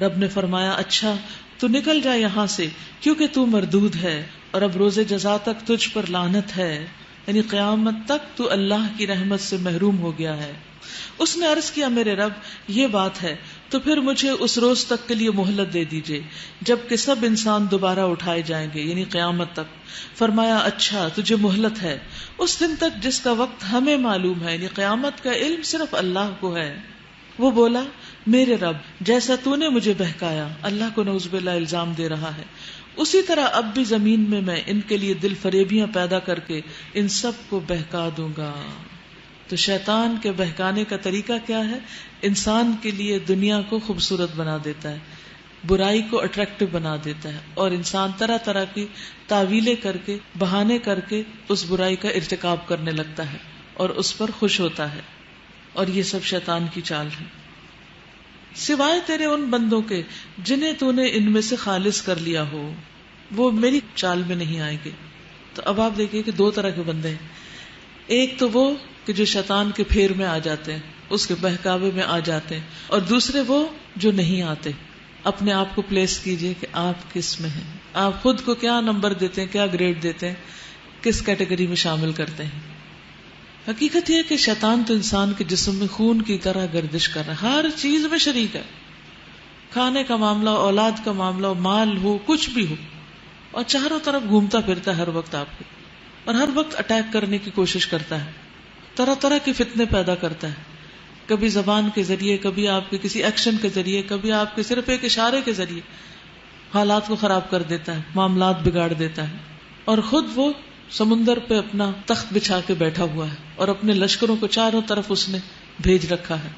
رب نے فرمایا، اچھا تو نکل جا یہاں سے، کیونکہ تو مردود ہے اور اب روز جزا تک تجھ پر لعنت ہے، یعنی قیامت تک تو اللہ کی رحمت سے محروم ہو گیا ہے. اس نے عرض کیا، میرے رب یہ بات ہے تو پھر مجھے اس روز تک کے لیے مہلت دے دیجئے جب کہ سب انسان دوبارہ اٹھائے جائیں گے، یعنی قیامت تک۔ فرمایا اچھا تجھے مہلت ہے اس دن تک جس کا وقت ہمیں معلوم ہے، یعنی قیامت کا علم صرف اللہ کو ہے۔ وہ بولا میرے رب جیسا تو نے مجھے بہکایا، اللہ کو نعوذ باللہ الزام دے رہا ہے، اسی طرح اب بھی زمین میں ان کے لیے دل فریبیاں پیدا کر کے ان سب کو بہکا دوں گا۔ تو شیطان کے بہکانے کا طریقہ کیا ہے؟ انسان کے لیے دنیا کو خوبصورت بنا دیتا ہے، برائی کو اٹریکٹو بنا دیتا ہے، اور انسان طرح طرح کی تعویلیں کر کے، بہانے کر کے اس برائی کا ارتکاب کرنے لگتا ہے اور اس پر خوش ہوتا ہے، اور یہ سب شیطان کی چال ہے۔ سوائے تیرے ان بندوں کے جنہیں تو نے ان میں سے خالص کر لیا ہو، وہ میری چال میں نہیں آئیں گے۔ تو اب آپ دیکھیے کہ دو طرح کے بندے ہیں، ایک تو وہ کہ جو شیطان کے پھیر میں آ جاتے ہیں، اس کے بہکاوے میں آ جاتے ہیں، اور دوسرے وہ جو نہیں آتے۔ اپنے آپ کو پلیس کیجئے کہ آپ کس میں ہیں، آپ خود کو کیا نمبر دیتے ہیں، کیا گریڈ دیتے ہیں، کس کیٹیگری میں شامل کرتے ہیں۔ حقیقت یہ کہ شیطان تو انسان کے جسم میں خون کی طرح گردش کر رہا ہے، ہر چیز میں شریک ہے، کھانے کا معاملہ، اولاد کا معاملہ، مال ہو، کچھ بھی ہو، اور چاروں طرف گھومتا پھرتا ہے ہر وقت آپ کو، اور ہر وقت اٹیک کرنے کی کوشش کرتا ہے، طرح طرح کے فتنے پیدا کرتا ہے، کبھی زبان کے ذریعے، کبھی آپ کے کسی ایکشن کے ذریعے، کبھی آپ کے صرف ایک اشارے کے ذریعے حالات کو خراب کر دیتا ہے، معاملات بگاڑ دیتا ہے، اور خود وہ سمندر پہ اپنا تخت بچھا کے بیٹھا ہوا ہے، اور اپنے لشکروں کو چاروں طرف اس نے بھیج رکھا ہے۔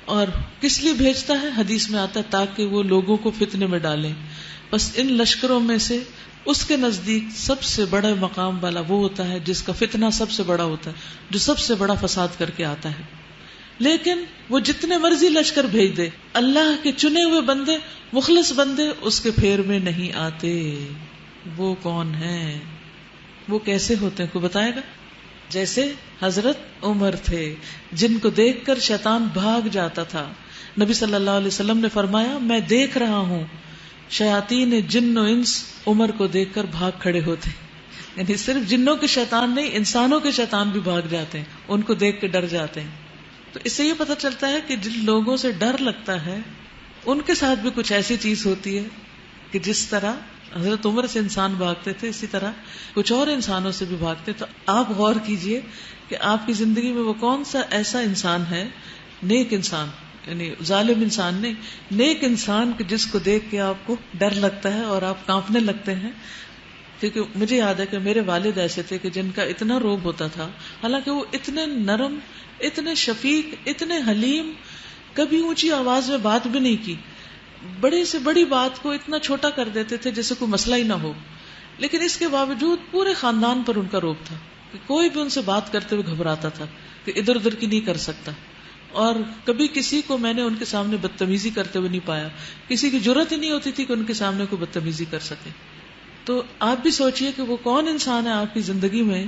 اور کس لیے بھیجتا ہے؟ حدیث میں آتا ہے تاکہ وہ لوگوں کو فتنے میں ڈالیں۔ بس ان لشکروں میں سے اس کے نزدیک سب سے بڑا مقام والا وہ ہوتا ہے جس کا فتنہ سب سے بڑا ہوتا ہے، جو سب سے بڑا فساد کر کے آتا ہے۔ لیکن وہ جتنے مرضی لشکر بھیج دے، اللہ کے چنے ہوئے بندے، مخلص بندے اس کے پھیر میں نہیں آتے۔ وہ کون ہیں؟ وہ کیسے ہوتے ہیں؟ کوئی بتائے گا؟ جیسے حضرت عمر تھے، جن کو دیکھ کر شیطان بھاگ جاتا تھا۔ نبی صلی اللہ علیہ وسلم نے فرمایا میں دیکھ رہا ہوں شیاطین جن و انس عمر کو دیکھ کر بھاگ کھڑے ہوتے، یعنی صرف جنوں کے شیطان نہیں، انسانوں کے شیطان بھی بھاگ جاتے ہیں، ان کو دیکھ کے ڈر جاتے ہیں۔ تو اس سے یہ پتہ چلتا ہے کہ جن لوگوں سے ڈر لگتا ہے ان کے ساتھ بھی کچھ ایسی چیز ہوتی ہے کہ جس طرح حضرت عمر سے انسان بھاگتے تھے، اسی طرح کچھ اور انسانوں سے بھی بھاگتے۔ تو آپ غور کیجئے کہ آپ کی زندگی میں وہ کون سا ایسا انسان ہے، نیک انسان، یعنی ظالم انسان نہیں، نیک انسان کہ جس کو دیکھ کے آپ کو ڈر لگتا ہے اور آپ کانپنے لگتے ہیں۔ کیونکہ مجھے یاد ہے کہ میرے والد ایسے تھے کہ جن کا اتنا روب ہوتا تھا، حالانکہ وہ اتنے نرم، اتنے شفیق، اتنے حلیم، کبھی اونچی آواز میں بات بھی نہیں کی، بڑے سے بڑی بات کو اتنا چھوٹا کر دیتے تھے جیسے کوئی مسئلہ ہی نہ ہو، لیکن اس کے باوجود پورے خاندان پر ان کا روب تھا کہ کوئی بھی ان سے بات کرتے ہوئے گھبراتا تھا کہ ادھر ادھر کی نہیں کر سکتا، اور کبھی کسی کو میں نے ان کے سامنے بدتمیزی کرتے ہوئے نہیں پایا، کسی کی جرت ہی نہیں ہوتی تھی کہ ان کے سامنے کوئی بدتمیزی کر سکے۔ تو آپ بھی سوچئے کہ وہ کون انسان ہے آپ کی زندگی میں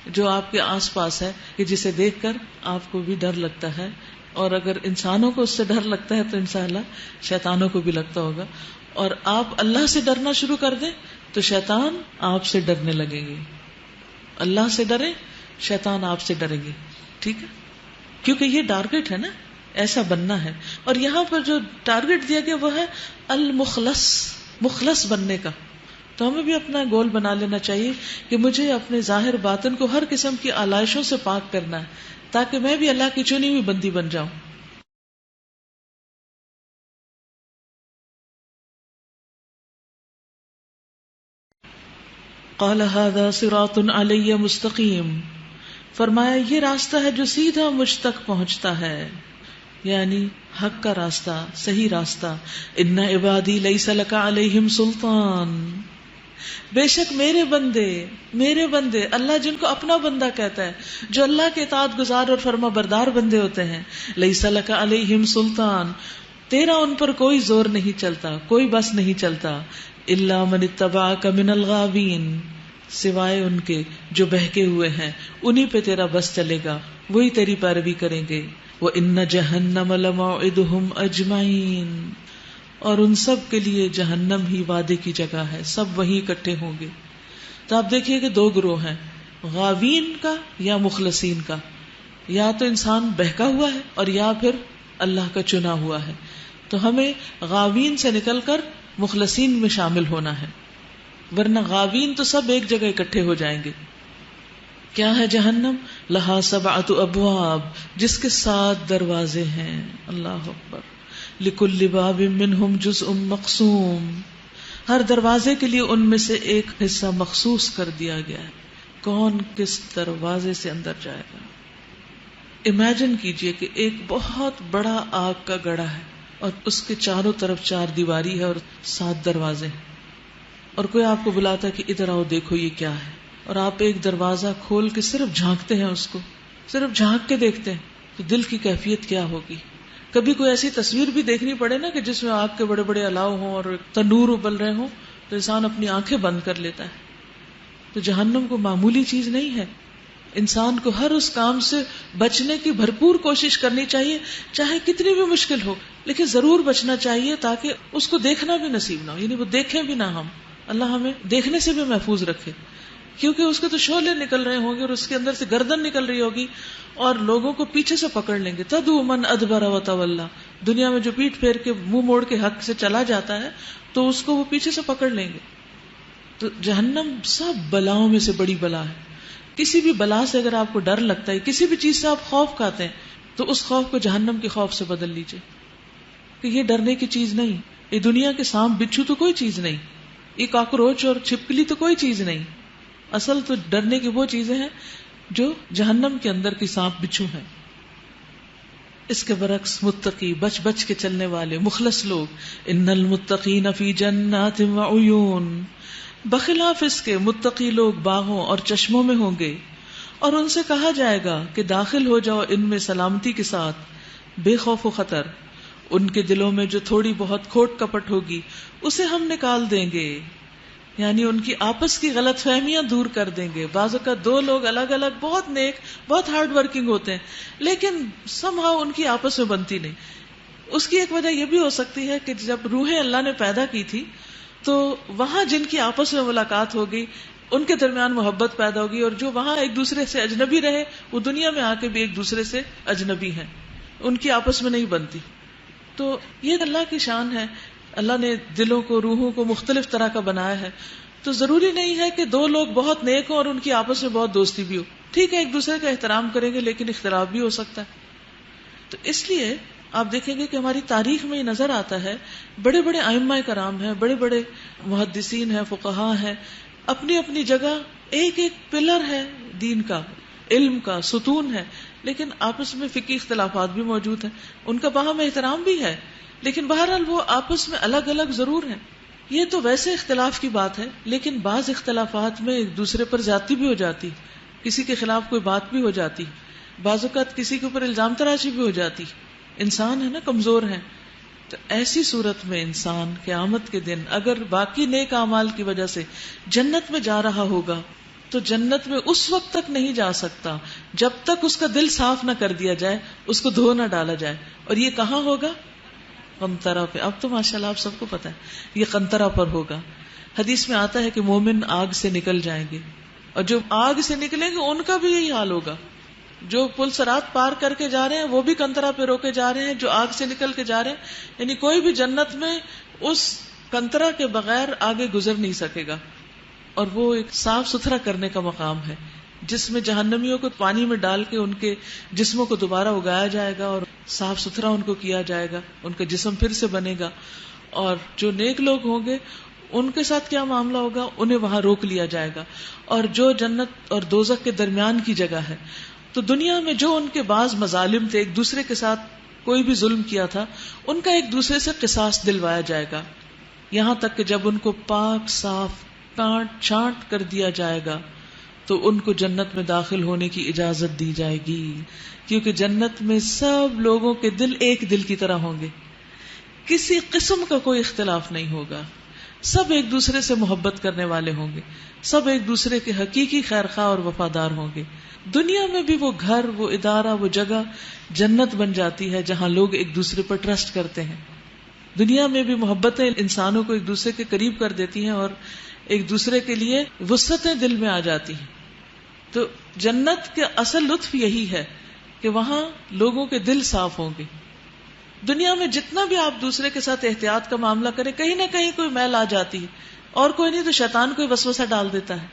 جو آپ کے آس پاس ہے کہ جسے دیکھ کر آپ کو بھی ڈر لگتا ہے، اور اگر انسانوں کو اس سے ڈر لگتا ہے تو انشاءاللہ شیطانوں کو بھی لگتا ہوگا، اور آپ اللہ سے ڈرنا شروع کر دیں تو شیطان آپ سے ڈرنے لگیں گے۔ اللہ سے ڈریں، شیطان آپ سے ڈریں گے، ٹھیک ہے؟ کیونکہ یہ ٹارگٹ ہے نا، ایسا بننا ہے۔ اور یہاں پر جو ٹارگٹ دیا گیا وہ ہے المخلص، مخلص بننے کا۔ تو ہمیں بھی اپنا گول بنا لینا چاہیے کہ مجھے اپنے ظاہر باطن کو ہر قسم کی آلائشوں سے پاک کرنا ہے تاکہ میں بھی اللہ کی چنی ہوئی بندی بن جاؤں۔ قال هذا صراط علی مستقیم، فرمایا یہ راستہ ہے جو سیدھا مجھ تک پہنچتا ہے، یعنی حق کا راستہ، صحیح راستہ۔ ان عبادی لیس لک علیہم سلطان، بے شک میرے بندے، اللہ جن کو اپنا بندہ کہتا ہے، جو اللہ کے اطاعت گزار اور فرما بردار بندے ہوتے ہیں، لیس لک علیہم سلطان، تیرا ان پر کوئی زور نہیں چلتا، کوئی بس نہیں چلتا، الا من اتبعک من الغاوین، سوائے ان کے جو بہکے ہوئے ہیں، انہی پہ تیرا بس چلے گا، وہی تیری پیروی کریں گے۔ وَإِنَّ جَهَنَّمَ لَمَوْعِدُهُمْ أَجْمَعِينَ، اور ان سب کے لیے جہنم ہی وعدے کی جگہ ہے، سب وہیں اکٹھے ہوں گے۔ تو آپ دیکھیے کہ دو گروہ ہیں، غاوین کا یا مخلصین کا، یا تو انسان بہکا ہوا ہے اور یا پھر اللہ کا چنا ہوا ہے۔ تو ہمیں غاوین سے نکل کر مخلصین میں شامل ہونا ہے، ورنہ غاوین تو سب ایک جگہ اکٹھے ہو جائیں گے. کیا ہے جہنم؟ لہا 7 ابواب، جس کے 7 دروازے ہیں. اللہ اکبر. لکل باب منہم جزء مقسوم، ہر دروازے کے لیے ان میں سے ایک حصہ مخصوص کر دیا گیا ہے. کون کس دروازے سے اندر جائے گا؟ امیجن کیجئے کہ ایک بہت بڑا آگ کا گڑھا ہے اور اس کے چاروں طرف 4 دیواری ہے اور 7 دروازے ہیں، اور کوئی آپ کو بلاتا ہے کہ ادھر آؤ دیکھو یہ کیا ہے، اور آپ ایک دروازہ کھول کے صرف جھانکتے ہیں، اس کو صرف جھانک کے دیکھتے ہیں، تو دل کی کیفیت کیا ہوگی؟ کبھی کوئی ایسی تصویر بھی دیکھنی پڑے نا کہ جس میں آگ کے بڑے بڑے الاؤ ہوں اور تنور ابل رہے ہوں، تو انسان اپنی آنکھیں بند کر لیتا ہے. تو جہنم کو معمولی چیز نہیں ہے. انسان کو ہر اس کام سے بچنے کی بھرپور کوشش کرنی چاہیے، چاہے کتنی بھی مشکل ہو، لیکن ضرور بچنا چاہیے تاکہ اس کو دیکھنا بھی نصیب نہ ہو، یعنی وہ دیکھیں بھی نہ ہم. اللہ ہمیں دیکھنے سے بھی محفوظ رکھے، کیونکہ اس کے تو شعلے نکل رہے ہوں گے اور اس کے اندر سے گردن نکل رہی ہوگی اور لوگوں کو پیچھے سے پکڑ لیں گے. تدعو من ادبر وتولی، دنیا میں جو پیٹ پھیر کے منہ موڑ کے حق سے چلا جاتا ہے تو اس کو وہ پیچھے سے پکڑ لیں گے. تو جہنم سب بلاؤں میں سے بڑی بلا ہے. کسی بھی بلا سے اگر آپ کو ڈر لگتا ہے، کسی بھی چیز سے آپ خوف کھاتے ہیں، تو اس خوف کو جہنم کے خوف سے بدل لیجئے کہ یہ ڈرنے کی چیز نہیں. یہ دنیا کے سانپ بچھو تو کوئی چیز نہیں، یہ کاکروچ اور چھپکلی تو کوئی چیز نہیں. اصل تو ڈرنے کی وہ چیزیں ہیں جو جہنم کے اندر کی سانپ بچھو ہیں. اس کے برعکس متقی، بچ بچ کے چلنے والے مخلص لوگ، ان المتقین فی جنات وعیون، بخلاف اس کے متقی لوگ باغوں اور چشموں میں ہوں گے، اور ان سے کہا جائے گا کہ داخل ہو جاؤ ان میں سلامتی کے ساتھ، بے خوف و خطر. ان کے دلوں میں جو تھوڑی بہت کھوٹ کپٹ ہوگی اسے ہم نکال دیں گے، یعنی ان کی آپس کی غلط فہمیاں دور کر دیں گے. بعض اوقات 2 لوگ الگ الگ بہت نیک، بہت ہارڈ ورکنگ ہوتے ہیں، لیکن somehow ان کی آپس میں بنتی نہیں. اس کی ایک وجہ یہ بھی ہو سکتی ہے کہ جب روحیں اللہ نے پیدا کی تھی تو وہاں جن کی آپس میں ملاقات ہوگی ان کے درمیان محبت پیدا ہوگی، اور جو وہاں ایک دوسرے سے اجنبی رہے وہ دنیا میں آ کے بھی ایک دوسرے سے اجنبی ہیں، ان کی آپس میں نہیں بنتی. تو یہ اللہ کی شان ہے. اللہ نے دلوں کو، روحوں کو مختلف طرح کا بنایا ہے. تو ضروری نہیں ہے کہ 2 لوگ بہت نیک ہوں اور ان کی آپس میں بہت دوستی بھی ہو. ٹھیک ہے، ایک دوسرے کا احترام کریں گے لیکن اختلاف بھی ہو سکتا ہے. تو اس لیے آپ دیکھیں گے کہ ہماری تاریخ میں یہ نظر آتا ہے، بڑے بڑے ائمہ کرام ہیں، بڑے بڑے محدثین ہیں، فقہاء ہیں، اپنی اپنی جگہ ایک ایک پلر ہے دین کا، علم کا ستون ہے، لیکن آپس میں فقہی اختلافات بھی موجود ہیں. ان کا باہم احترام بھی ہے، لیکن بہرحال وہ آپس میں الگ الگ ضرور ہیں. یہ تو ویسے اختلاف کی بات ہے، لیکن بعض اختلافات میں ایک دوسرے پر زیادتی بھی ہو جاتی، کسی کے خلاف کوئی بات بھی ہو جاتی، بعض اوقات کسی کے اوپر الزام تراشی بھی ہو جاتی. انسان ہے نا، کمزور ہے. تو ایسی صورت میں انسان قیامت کے دن اگر باقی نیک اعمال کی وجہ سے جنت میں جا رہا ہوگا تو جنت میں اس وقت تک نہیں جا سکتا جب تک اس کا دل صاف نہ کر دیا جائے، اس کو دھو نہ ڈالا جائے. اور یہ کہاں ہوگا؟ قنطرہ پہ. اب تو ماشاءاللہ آپ سب کو پتا ہے یہ قنطرہ پر ہوگا. حدیث میں آتا ہے کہ مومن آگ سے نکل جائیں گے، اور جو آگ سے نکلیں گے ان کا بھی یہی حال ہوگا. جو پل صراط پار کر کے جا رہے ہیں وہ بھی قنطرہ پہ روکے جا رہے ہیں، جو آگ سے نکل کے جا رہے ہیں، یعنی کوئی بھی جنت میں اس قنطرہ کے بغیر آگے گزر نہیں سکے گا. اور وہ ایک صاف ستھرا کرنے کا مقام ہے جس میں جہنمیوں کو پانی میں ڈال کے ان کے جسموں کو دوبارہ اگایا جائے گا اور صاف ستھرا ان کو کیا جائے گا، ان کا جسم پھر سے بنے گا. اور جو نیک لوگ ہوں گے ان کے ساتھ کیا معاملہ ہوگا، انہیں وہاں روک لیا جائے گا. اور جو جنت اور دوزخ کے درمیان کی جگہ ہے، تو دنیا میں جو ان کے بعض مظالم تھے، ایک دوسرے کے ساتھ کوئی بھی ظلم کیا تھا، ان کا ایک دوسرے سے قصاص دلوایا جائے گا، یہاں تک کہ جب ان کو پاک صاف کاٹ چھانٹ کر دیا جائے گا تو ان کو جنت میں داخل ہونے کی اجازت دی جائے گی. کیونکہ جنت میں سب لوگوں کے دل ایک دل کی طرح ہوں گے، کسی قسم کا کوئی اختلاف نہیں ہوگا، سب ایک دوسرے سے محبت کرنے والے ہوں گے، سب ایک دوسرے کے حقیقی خیرخواہ اور وفادار ہوں گے. دنیا میں بھی وہ گھر، وہ ادارہ، وہ جگہ جنت بن جاتی ہے جہاں لوگ ایک دوسرے پر ٹرسٹ کرتے ہیں. دنیا میں بھی محبتیں انسانوں کو ایک دوسرے کے قریب کر دیتی ہیں اور ایک دوسرے کے لیے وسعتیں دل میں آ جاتی ہیں. تو جنت کے اصل لطف یہی ہے کہ وہاں لوگوں کے دل صاف ہوں گے. دنیا میں جتنا بھی آپ دوسرے کے ساتھ احتیاط کا معاملہ کریں، کہیں نہ کہیں کوئی میل آ جاتی ہے، اور کوئی نہیں تو شیطان کوئی وسوسہ ڈال دیتا ہے،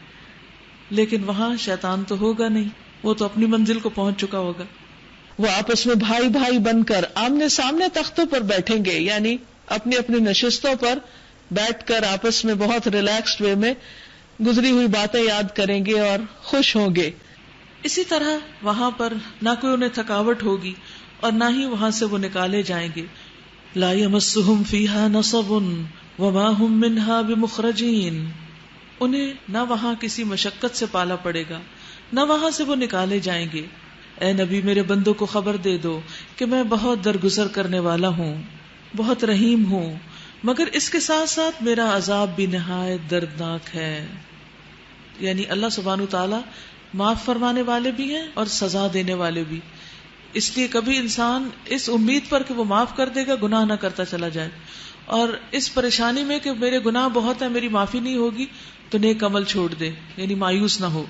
لیکن وہاں شیطان تو ہوگا نہیں، وہ تو اپنی منزل کو پہنچ چکا ہوگا. وہ آپس میں بھائی بھائی بن کر آمنے سامنے تختوں پر بیٹھیں گے، یعنی اپنی اپنی نشستوں پر بیٹھ کر آپس میں بہت ریلیکسڈ وے میں گزری ہوئی باتیں یاد کریں گے اور خوش ہوں گے. اسی طرح وہاں پر نہ کوئی انہیں تھکاوٹ ہوگی اور نہ ہی وہاں سے وہ نکالے جائیں گے. لا یمسہم فیہا نصب وما ہم منہا بمخرجین. انہیں نہ وہاں کسی مشقت سے پالا پڑے گا، نہ وہاں سے وہ نکالے جائیں گے. اے نبی میرے بندوں کو خبر دے دو کہ میں بہت درگزر کرنے والا ہوں، بہت رحیم ہوں، مگر اس کے ساتھ ساتھ میرا عذاب بھی نہایت دردناک ہے. یعنی اللہ سبحانہ تعالی معاف فرمانے والے بھی ہیں اور سزا دینے والے بھی. اس لیے کبھی انسان اس امید پر کہ وہ معاف کر دے گا گناہ نہ کرتا چلا جائے، اور اس پریشانی میں کہ میرے گناہ بہت ہیں میری معافی نہیں ہوگی تو نیک عمل چھوڑ دے، یعنی مایوس نہ ہو.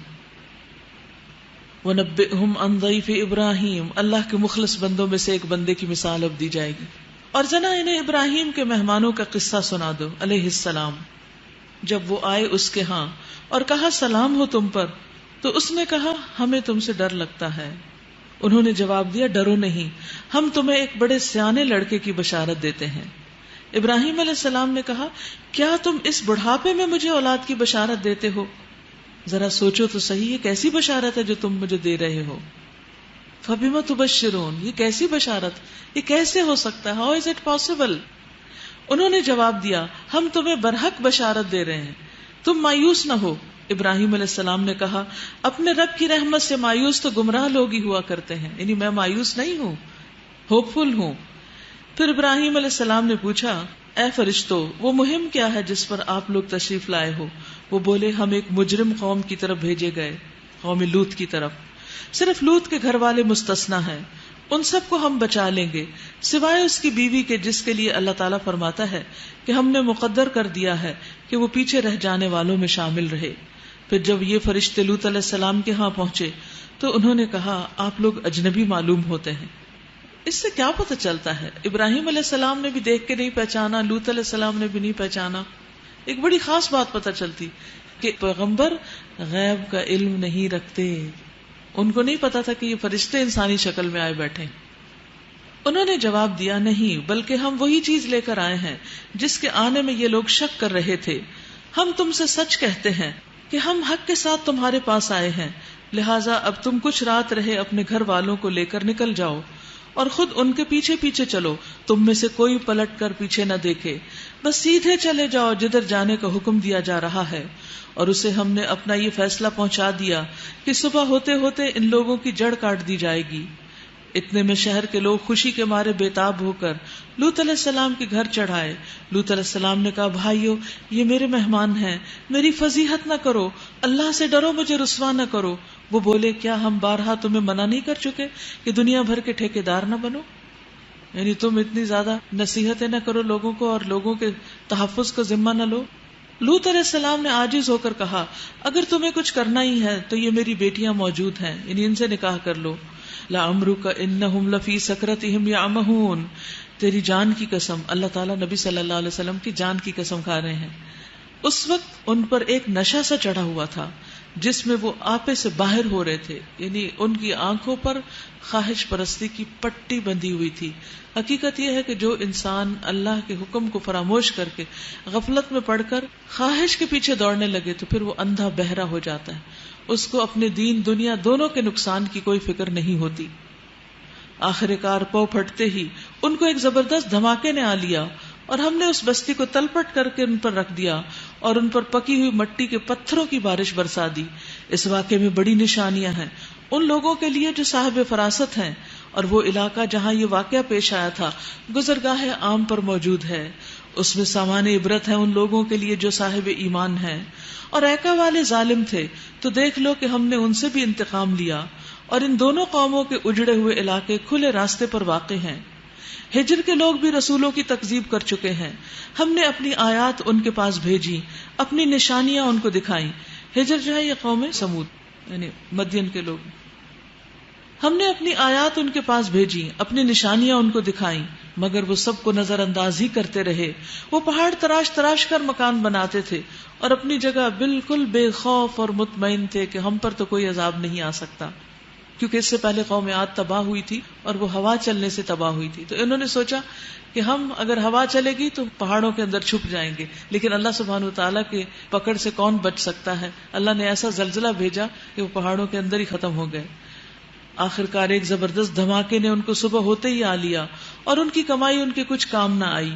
وَنَبِّئْهُمْ عَنْ ضَيْفِ إِبْرَاهِيمَ. اللہ کے مخلص بندوں میں سے ایک بندے کی مثال اب دی جائے گی. اور ذرا انہیں ابراہیم کے مہمانوں کا قصہ سنا دو علیہ السلام. جب وہ آئے اس کے ہاں اور کہا سلام ہو تم پر، تو اس نے کہا ہمیں تم سے ڈر لگتا ہے. انہوں نے جواب دیا ڈرو نہیں، ہم تمہیں ایک بڑے سیانے لڑکے کی بشارت دیتے ہیں. ابراہیم علیہ السلام نے کہا کیا تم اس بڑھاپے میں مجھے اولاد کی بشارت دیتے ہو؟ ذرا سوچو تو صحیح، یہ کیسی بشارت ہے جو تم مجھے دے رہے ہو؟ فَبِمَ تُبَشِّرُونَ. یہ کیسی بشارت، یہ کیسے ہو سکتا ہے؟ How is it possible؟ انہوں نے جواب دیا ہم تمہیں برحق بشارت دے رہے ہیں، تم مایوس نہ ہو. ابراہیم علیہ السلام نے کہا اپنے رب کی رحمت سے مایوس تو گمراہ لوگ ہی ہوا کرتے ہیں، یعنی میں مایوس نہیں ہوں، ہوپ فل ہوں. پھر ابراہیم علیہ السلام نے پوچھا اے فرشتو وہ مہم کیا ہے جس پر آپ لوگ تشریف لائے ہو؟ وہ بولے ہم ایک مجرم قوم کی طرف بھیجے گئے، قوم لوط کی طرف. صرف لوط کے گھر والے مستثنا ہیں، ان سب کو ہم بچا لیں گے سوائے اس کی بیوی کے، جس کے لیے اللہ تعالیٰ فرماتا ہے کہ ہم نے مقدر کر دیا ہے کہ وہ پیچھے رہ جانے والوں میں شامل رہے. پھر جب یہ فرشتے لوط علیہ السلام کے ہاں پہنچے تو انہوں نے کہا آپ لوگ اجنبی معلوم ہوتے ہیں. اس سے کیا پتہ چلتا ہے؟ ابراہیم علیہ السلام نے بھی دیکھ کے نہیں پہچانا، لوط علیہ السلام نے بھی نہیں پہچانا. ایک بڑی خاص بات پتہ چلتی کہ پیغمبر غیب کا علم نہیں رکھتے، ان کو نہیں پتا تھا کہ یہ فرشتے انسانی شکل میں آئے بیٹھے. انہوں نے جواب دیا نہیں، بلکہ ہم وہی چیز لے کر آئے ہیں جس کے آنے میں یہ لوگ شک کر رہے تھے. ہم تم سے سچ کہتے ہیں کہ ہم حق کے ساتھ تمہارے پاس آئے ہیں، لہٰذا اب تم کچھ رات رہے اپنے گھر والوں کو لے کر نکل جاؤ اور خود ان کے پیچھے پیچھے چلو، تم میں سے کوئی پلٹ کر پیچھے نہ دیکھے، بس سیدھے چلے جاؤ جدھر جانے کا حکم دیا جا رہا ہے. اور اسے ہم نے اپنا یہ فیصلہ پہنچا دیا کہ صبح ہوتے ہوتے ان لوگوں کی جڑ کاٹ دی جائے گی. اتنے میں شہر کے لوگ خوشی کے مارے بےتاب ہو کر لوط علیہ السلام کے گھر چڑھائے. لوط علیہ السلام نے کہا بھائیو یہ میرے مہمان ہیں، میری فضیحت نہ کرو، اللہ سے ڈرو، مجھے رسوا نہ کرو. وہ بولے کیا ہم بارہا تمہیں منع نہیں کر چکے کہ دنیا بھر کے ٹھیکیدار نہ بنو؟ یعنی تم اتنی زیادہ نصیحتیں نہ کرو لوگوں کو اور لوگوں کے تحفظ کا ذمہ نہ لو. لوط علیہ السلام نے عاجز ہو کر کہا اگر تمہیں کچھ کرنا ہی ہے تو یہ میری بیٹیاں موجود ہیں، یعنی ان سے نکاح کر لو. لعمرک انہم لفی سکرتہم یعمہون. تیری جان کی قسم، اللہ تعالیٰ نبی صلی اللہ علیہ وسلم کی جان کی قسم کھا رہے ہیں. اس وقت ان پر ایک نشہ سا چڑھا ہوا تھا جس میں وہ آپے سے باہر ہو رہے تھے، یعنی ان کی آنکھوں پر خواہش پرستی کی پٹی بندھی ہوئی تھی. حقیقت یہ ہے کہ جو انسان اللہ کے حکم کو فراموش کر کے غفلت میں پڑ کر خواہش کے پیچھے دوڑنے لگے تو پھر وہ اندھا بہرا ہو جاتا ہے، اس کو اپنے دین دنیا دونوں کے نقصان کی کوئی فکر نہیں ہوتی. آخر کار پو پھٹتے ہی ان کو ایک زبردست دھماکے نے آ لیا اور ہم نے اس بستی کو تلپٹ کر کے ان پر رکھ دیا اور ان پر پکی ہوئی مٹی کے پتھروں کی بارش برسا دی. اس واقعے میں بڑی نشانیاں ہیں ان لوگوں کے لیے جو صاحب فراست ہیں، اور وہ علاقہ جہاں یہ واقعہ پیش آیا تھا گزرگاہ عام پر موجود ہے، اس میں سامان عبرت ہے ان لوگوں کے لیے جو صاحب ایمان ہیں. اور ایکا والے ظالم تھے تو دیکھ لو کہ ہم نے ان سے بھی انتقام لیا، اور ان دونوں قوموں کے اجڑے ہوئے علاقے کھلے راستے پر واقع ہیں. ہجر کے لوگ بھی رسولوں کی تکذیب کر چکے ہیں، ہم نے اپنی آیات ان کے پاس بھیجی، اپنی نشانیاں ان کو دکھائیں. ہجر جو ہے یہ قوم سمود یعنی مدین کے لوگ. ہم نے اپنی آیات ان کے پاس بھیجی، اپنی نشانیاں ان کو دکھائیں، مگر وہ سب کو نظر انداز ہی کرتے رہے۔ وہ پہاڑ تراش تراش کر مکان بناتے تھے اور اپنی جگہ بالکل بے خوف اور مطمئن تھے کہ ہم پر تو کوئی عذاب نہیں آ سکتا، کیونکہ اس سے پہلے قوم عاد تباہ ہوئی تھی اور وہ ہوا چلنے سے تباہ ہوئی تھی۔ تو انہوں نے سوچا کہ ہم اگر ہوا چلے گی تو پہاڑوں کے اندر چھپ جائیں گے، لیکن اللہ سبحانہ وتعالیٰ کے پکڑ سے کون بچ سکتا ہے؟ اللہ نے ایسا زلزلہ بھیجا کہ وہ پہاڑوں کے اندر ہی ختم ہو گئے۔ آخر کار ایک زبردست دھماکے نے ان کو صبح ہوتے ہی آ لیا اور ان کی کمائی ان کے کچھ کام نہ آئی۔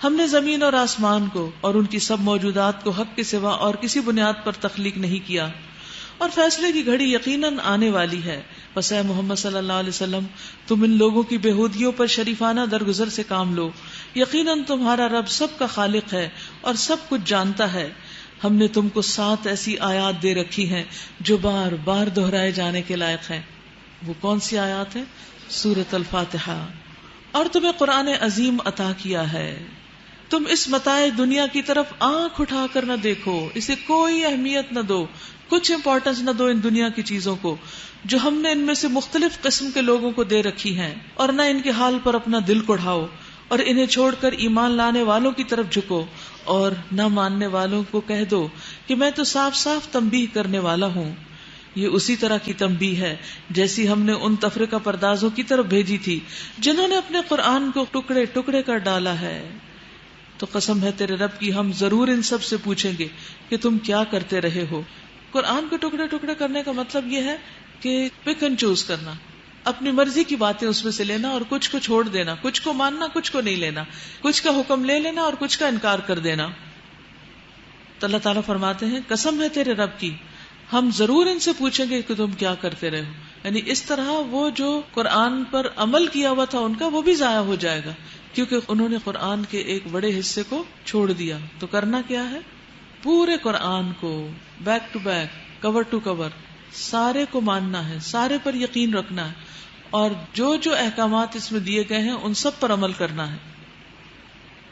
ہم نے زمین اور آسمان کو اور ان کی سب موجودات کو حق کے سوا اور کسی بنیاد پر تخلیق نہیں کیا، اور فیصلے کی گھڑی یقیناً آنے والی ہے۔ بس اے محمد صلی اللہ علیہ وسلم، تم ان لوگوں کی بےہودگیوں پر شریفانہ درگزر سے کام لو، یقیناً تمہارا رب سب کا خالق ہے اور سب کچھ جانتا ہے۔ ہم نے تم کو 7 ایسی آیات دے رکھی ہیں جو بار بار دہرائے جانے کے لائق ہیں۔ وہ کون سی آیات ہیں؟ سورۃ الفاتحہ۔ اور تمہیں قرآن عظیم عطا کیا ہے، تم اس متاع دنیا کی طرف آنکھ اٹھا کر نہ دیکھو، اسے کوئی اہمیت نہ دو، کچھ امپورٹنس نہ دو ان دنیا کی چیزوں کو جو ہم نے ان میں سے مختلف قسم کے لوگوں کو دے رکھی ہیں، اور نہ ان کے حال پر اپنا دل کوڑھاؤ، اور انہیں چھوڑ کر ایمان لانے والوں کی طرف جھکو، اور نہ ماننے والوں کو کہہ دو کہ میں تو صاف صاف تنبیہ کرنے والا ہوں۔ یہ اسی طرح کی تنبیہ ہے جیسی ہم نے ان تفرقہ پردازوں کی طرف بھیجی تھی جنہوں نے اپنے قرآن کو ٹکڑے ٹکڑے کر ڈالا ہے۔ تو قسم ہے تیرے رب کی، ہم ضرور ان سب سے پوچھیں گے کہ تم کیا کرتے رہے ہو۔ قرآن کو ٹکڑے ٹکڑے کرنے کا مطلب یہ ہے کہ پک اینڈ چوز کرنا، اپنی مرضی کی باتیں اس میں سے لینا اور کچھ کو چھوڑ دینا، کچھ کو ماننا کچھ کو نہیں لینا، کچھ کا حکم لے لینا اور کچھ کا انکار کر دینا۔ تو اللہ تعالیٰ فرماتے ہیں قسم ہے تیرے رب کی، ہم ضرور ان سے پوچھیں گے کہ تم کیا کرتے رہے ہو۔ یعنی اس طرح وہ جو قرآن پر عمل کیا ہوا تھا ان کا، وہ بھی ضائع ہو جائے گا، کیونکہ انہوں نے قرآن کے ایک بڑے حصے کو چھوڑ دیا۔ تو کرنا کیا ہے؟ پورے قرآن کو back to back, cover to cover, سارے کو ماننا ہے، سارے پر یقین رکھنا ہے، اور جو جو احکامات اس میں دیے گئے ہیں ان سب پر عمل کرنا ہے۔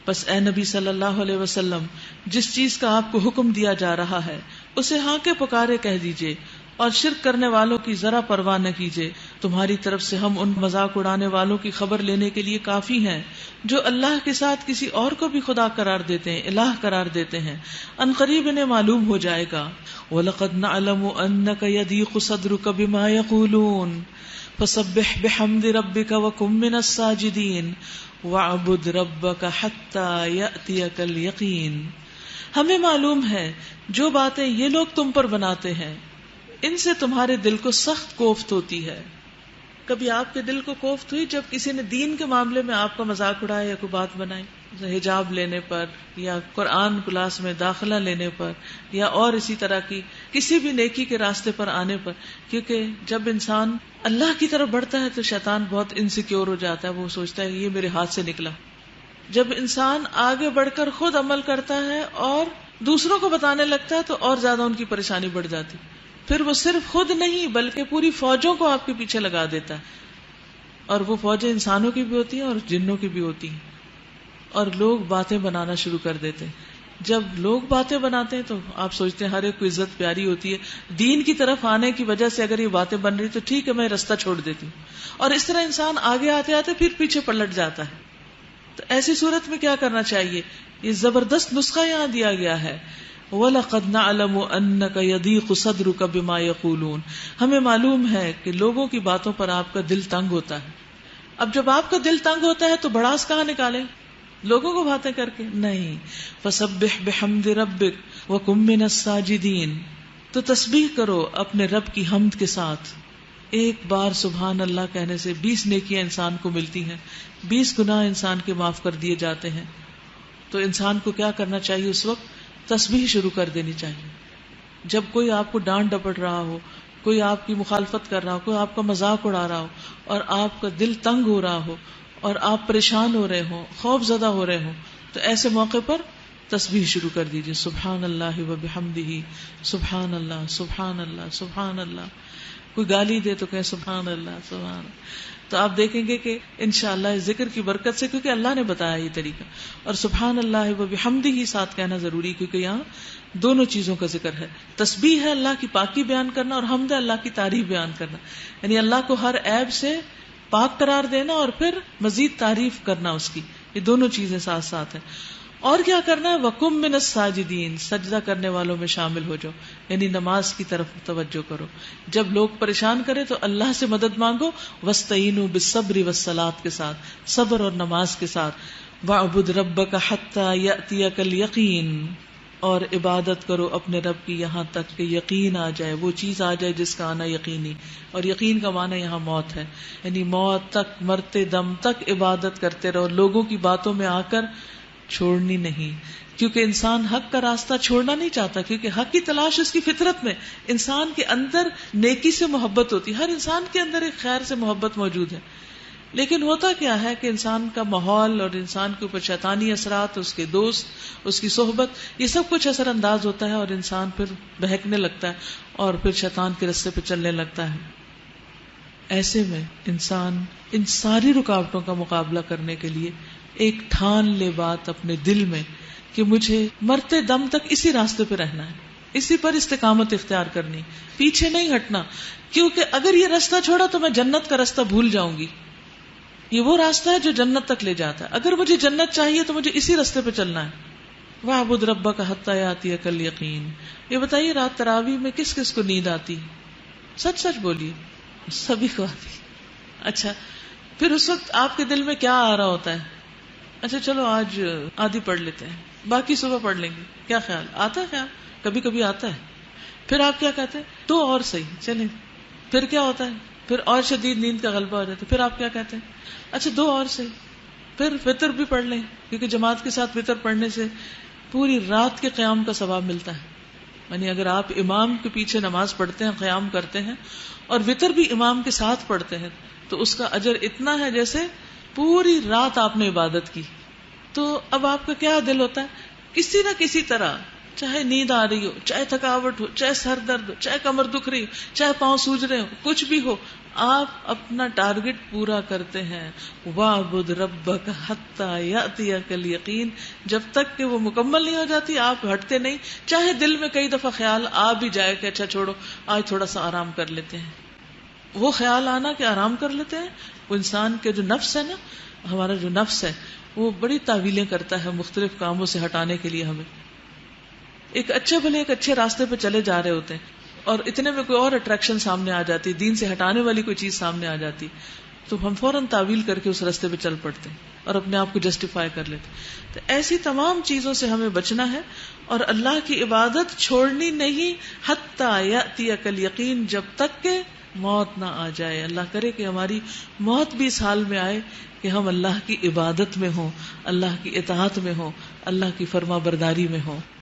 بس اے نبی صلی اللہ علیہ وسلم، جس چیز کا آپ کو حکم دیا جا رہا ہے اسے ہاں کے پکارے کہہ دیجئے، اور شرک کرنے والوں کی ذرا پرواہ نہ کیجئے۔ تمہاری طرف سے ہم ان مذاق اڑانے والوں کی خبر لینے کے لیے کافی ہیں جو اللہ کے ساتھ کسی اور کو بھی خدا قرار دیتے ہیں، الہ قرار دیتے ہیں۔ ان قریب انہیں معلوم ہو جائے گا۔ وَلَقَدْ نَعْلَمُ أَنَّكَ يَضِيقُ صَدْرُكَ بِمَا يَقُولُونَ فَسَبِّحْ بِحَمْدِ رَبِّكَ وَكُن مِّنَ السَّاجِدِينَ وَاعْبُدْ رَبَّكَ حَتَّى يَأْتِيَكَ الْيَقِينُ۔ ہمیں معلوم ہے جو باتیں یہ لوگ تم پر بناتے ہیں ان سے تمہارے دل کو سخت کوفت ہوتی ہے۔ کبھی آپ کے دل کو کوفت ہوئی جب کسی نے دین کے معاملے میں آپ کا مذاق اڑایا یا کوئی بات بنائی، حجاب لینے پر یا قرآن کلاس میں داخلہ لینے پر یا اور اسی طرح کی کسی بھی نیکی کے راستے پر آنے پر؟ کیونکہ جب انسان اللہ کی طرف بڑھتا ہے تو شیطان بہت انسیکیور ہو جاتا ہے، وہ سوچتا ہے یہ میرے ہاتھ سے نکلا۔ جب انسان آگے بڑھ کر خود عمل کرتا ہے اور دوسروں کو بتانے لگتا ہے تو اور زیادہ ان کی پریشانی بڑھ جاتی، پھر وہ صرف خود نہیں بلکہ پوری فوجوں کو آپ کے پیچھے لگا دیتا ہے، اور وہ فوجیں انسانوں کی بھی ہوتی ہیں اور جنوں کی بھی ہوتی ہیں، اور لوگ باتیں بنانا شروع کر دیتے ہیں۔ جب لوگ باتیں بناتے ہیں تو آپ سوچتے ہیں ہر ایک کو عزت پیاری ہوتی ہے، دین کی طرف آنے کی وجہ سے اگر یہ باتیں بن رہی تو ٹھیک ہے میں رستہ چھوڑ دیتی ہوں، اور اس طرح انسان آگے آتے آتے پھر پیچھے پلٹ جاتا ہے۔ تو ایسی صورت میں کیا کرنا چاہیے؟ یہ زبردست نسخہ یہاں دیا گیا ہے، وَلَقَدْ نَعْلَمُ أَنَّكَ يَضِيقُ صَدْرُكَ بِمَا يَقُولُونَ۔ ہمیں معلوم ہے کہ لوگوں کی باتوں پر آپ کا دل تنگ ہوتا ہے۔ اب جب آپ کا دل تنگ ہوتا ہے تو بڑاس کہاں نکالیں؟ لوگوں کو باتیں کر کے نہیں۔ فَسَبِّحْ بِحَمْدِ رَبِّكَ وَكُن مِّنَ السَّاجِدِينَ۔ تو تسبیح کرو اپنے رب کی حمد کے ساتھ۔ ایک بار سبحان اللہ کہنے سے 20 نیکیاں انسان کو ملتی ہیں، 20 گناہ انسان کے معاف کر دیے جاتے ہیں۔ تو انسان کو کیا کرنا چاہیے؟ اس وقت تسبیح شروع کر دینی چاہیے۔ جب کوئی آپ کو ڈانٹ ڈپٹ رہا ہو، کوئی آپ کی مخالفت کر رہا ہو، کوئی آپ کا مذاق اڑا رہا ہو، اور آپ کا دل تنگ ہو رہا ہو اور آپ پریشان ہو رہے ہوں، خوف زدہ ہو رہے ہوں، تو ایسے موقع پر تسبیح شروع کر دیجیے۔ سبحان اللہ و بحمدہ، سبحان اللہ، سبحان اللہ، سبحان اللہ۔ کوئی گالی دے تو کہیں سبحان اللہ سبحان اللہ. تو آپ دیکھیں گے کہ انشاءاللہ اس ذکر کی برکت سے، کیونکہ اللہ نے بتایا یہ طریقہ، اور سبحان اللہ و بحمدہ ساتھ کہنا ضروری، کیونکہ یہاں دونوں چیزوں کا ذکر ہے. تسبیح ہے اللہ کی پاکی بیان کرنا، اور حمد ہے اللہ کی تعریف بیان کرنا، یعنی اللہ کو ہر عیب سے پاک قرار دینا اور پھر مزید تعریف کرنا اس کی. یہ دونوں چیزیں ساتھ ساتھ ہیں. اور کیا کرنا ہے؟ وَقُم مِّنَ السَّاجِدِينَ، سجدہ کرنے والوں میں شامل ہو جاؤ، یعنی نماز کی طرف توجہ کرو. جب لوگ پریشان کرے تو اللہ سے مدد مانگو، وَاسْتَعِينُوا بِالصَّبْرِ وَالصَّلَاةِ کے ساتھ، صبر اور نماز کے ساتھ. وَاعْبُدْ رَبَّكَ حَتَّى يَأْتِيَكَ الْيَقِينُ، اور عبادت کرو اپنے رب کی یہاں تک کہ یقین آ جائے، وہ چیز آ جائے جس کا آنا یقینی. اور یقین کا معنی یہاں موت ہے، یعنی موت تک، مرتے دم تک عبادت کرتے رہو، لوگوں کی باتوں میں آ کر چھوڑنی نہیں. کیونکہ انسان حق کا راستہ چھوڑنا نہیں چاہتا، کیونکہ حق کی تلاش اس کی فطرت میں، انسان کے اندر نیکی سے محبت ہوتی، ہر انسان کے اندر ایک خیر سے محبت موجود ہے. لیکن ہوتا کیا ہے کہ انسان کا ماحول اور انسان کے اوپر شیطانی اثرات، اس کے دوست، اس کی صحبت، یہ سب کچھ اثر انداز ہوتا ہے، اور انسان پھر بہکنے لگتا ہے اور پھر شیطان کے راستے پہ چلنے لگتا ہے. ایسے میں انسان ان ساری رکاوٹوں کا مقابلہ کرنے کے لیے ایک ٹھان لے بات اپنے دل میں کہ مجھے مرتے دم تک اسی راستے پہ رہنا ہے، اسی پر استقامت اختیار کرنی، پیچھے نہیں ہٹنا. کیونکہ اگر یہ راستہ چھوڑا تو میں جنت کا راستہ بھول جاؤں گی. یہ وہ راستہ ہے جو جنت تک لے جاتا ہے. اگر مجھے جنت چاہیے تو مجھے اسی راستے پہ چلنا ہے. وَاعْبُدْ رَبَّكَ حَتَّى يَأْتِيَكَ الْيَقِينُ. یہ بتائیے رات تراویح میں کس کس کو نیند آتی؟ سچ سچ بولیے. سبھی کو آتی. اچھا، پھر اس وقت آپ کے دل میں کیا آ رہا ہوتا ہے؟ اچھا چلو آج آدھی پڑھ لیتے ہیں، باقی صبح پڑھ لیں گے. کیا خیال آتا ہے؟ خیال کبھی کبھی آتا ہے. پھر آپ کیا کہتے ہیں؟ دو اور صحیح چلیں. پھر کیا ہوتا ہے؟ پھر اور شدید نیند کا غلبہ ہو جاتا ہے. پھر آپ کیا کہتے ہیں؟ اچھا دو اور صحیح. پھر وتر بھی پڑھ لیں، کیونکہ جماعت کے ساتھ وتر پڑھنے سے پوری رات کے قیام کا ثواب ملتا ہے. یعنی اگر آپ امام کے پیچھے نماز پڑھتے ہیں، قیام کرتے ہیں، اور وتر بھی امام کے ساتھ پڑھتے ہیں، تو اس کا اجر اتنا ہے جیسے پوری رات آپ نے عبادت کی. تو اب آپ کا کیا دل ہوتا ہے؟ کسی نہ کسی طرح، چاہے نیند آ رہی ہو، چاہے تھکاوٹ ہو، چاہے سر درد ہو، چاہے کمر دکھ رہی ہو، چاہے پاؤں سوج رہے ہو، کچھ بھی ہو، آپ اپنا ٹارگٹ پورا کرتے ہیں. وَاعْبُدْ رَبَّكَ حَتَّى يَأْتِيَكَ الْيَقِينُ. جب تک کہ وہ مکمل نہیں ہو جاتی آپ ہٹتے نہیں، چاہے دل میں کئی دفعہ خیال آ بھی جائے کہ اچھا چھوڑو آج تھوڑا سا آرام کر لیتے ہیں. وہ خیال آنا کہ آرام کر لیتے ہیں، وہ انسان کے جو نفس ہے نا، ہمارا جو نفس ہے وہ بڑی تعویلیں کرتا ہے مختلف کاموں سے ہٹانے کے لیے ہمیں. ایک اچھے بھلے ایک اچھے راستے پہ چلے جا رہے ہوتے ہیں، اور اتنے میں کوئی اور اٹریکشن سامنے آ جاتی، دین سے ہٹانے والی کوئی چیز سامنے آ جاتی، تو ہم فوراً تعویل کر کے اس راستے پہ چل پڑتے ہیں اور اپنے آپ کو جسٹیفائی کر لیتے. تو ایسی تمام چیزوں سے ہمیں بچنا ہے، اور اللہ کی عبادت چھوڑنی نہیں حتیٰ یأتیک الیقین، جب تک کہ موت نہ آ جائے. اللہ کرے کہ ہماری موت بھی اس حال میں آئے کہ ہم اللہ کی عبادت میں ہوں، اللہ کی اطاعت میں ہوں، اللہ کی فرما برداری میں ہوں.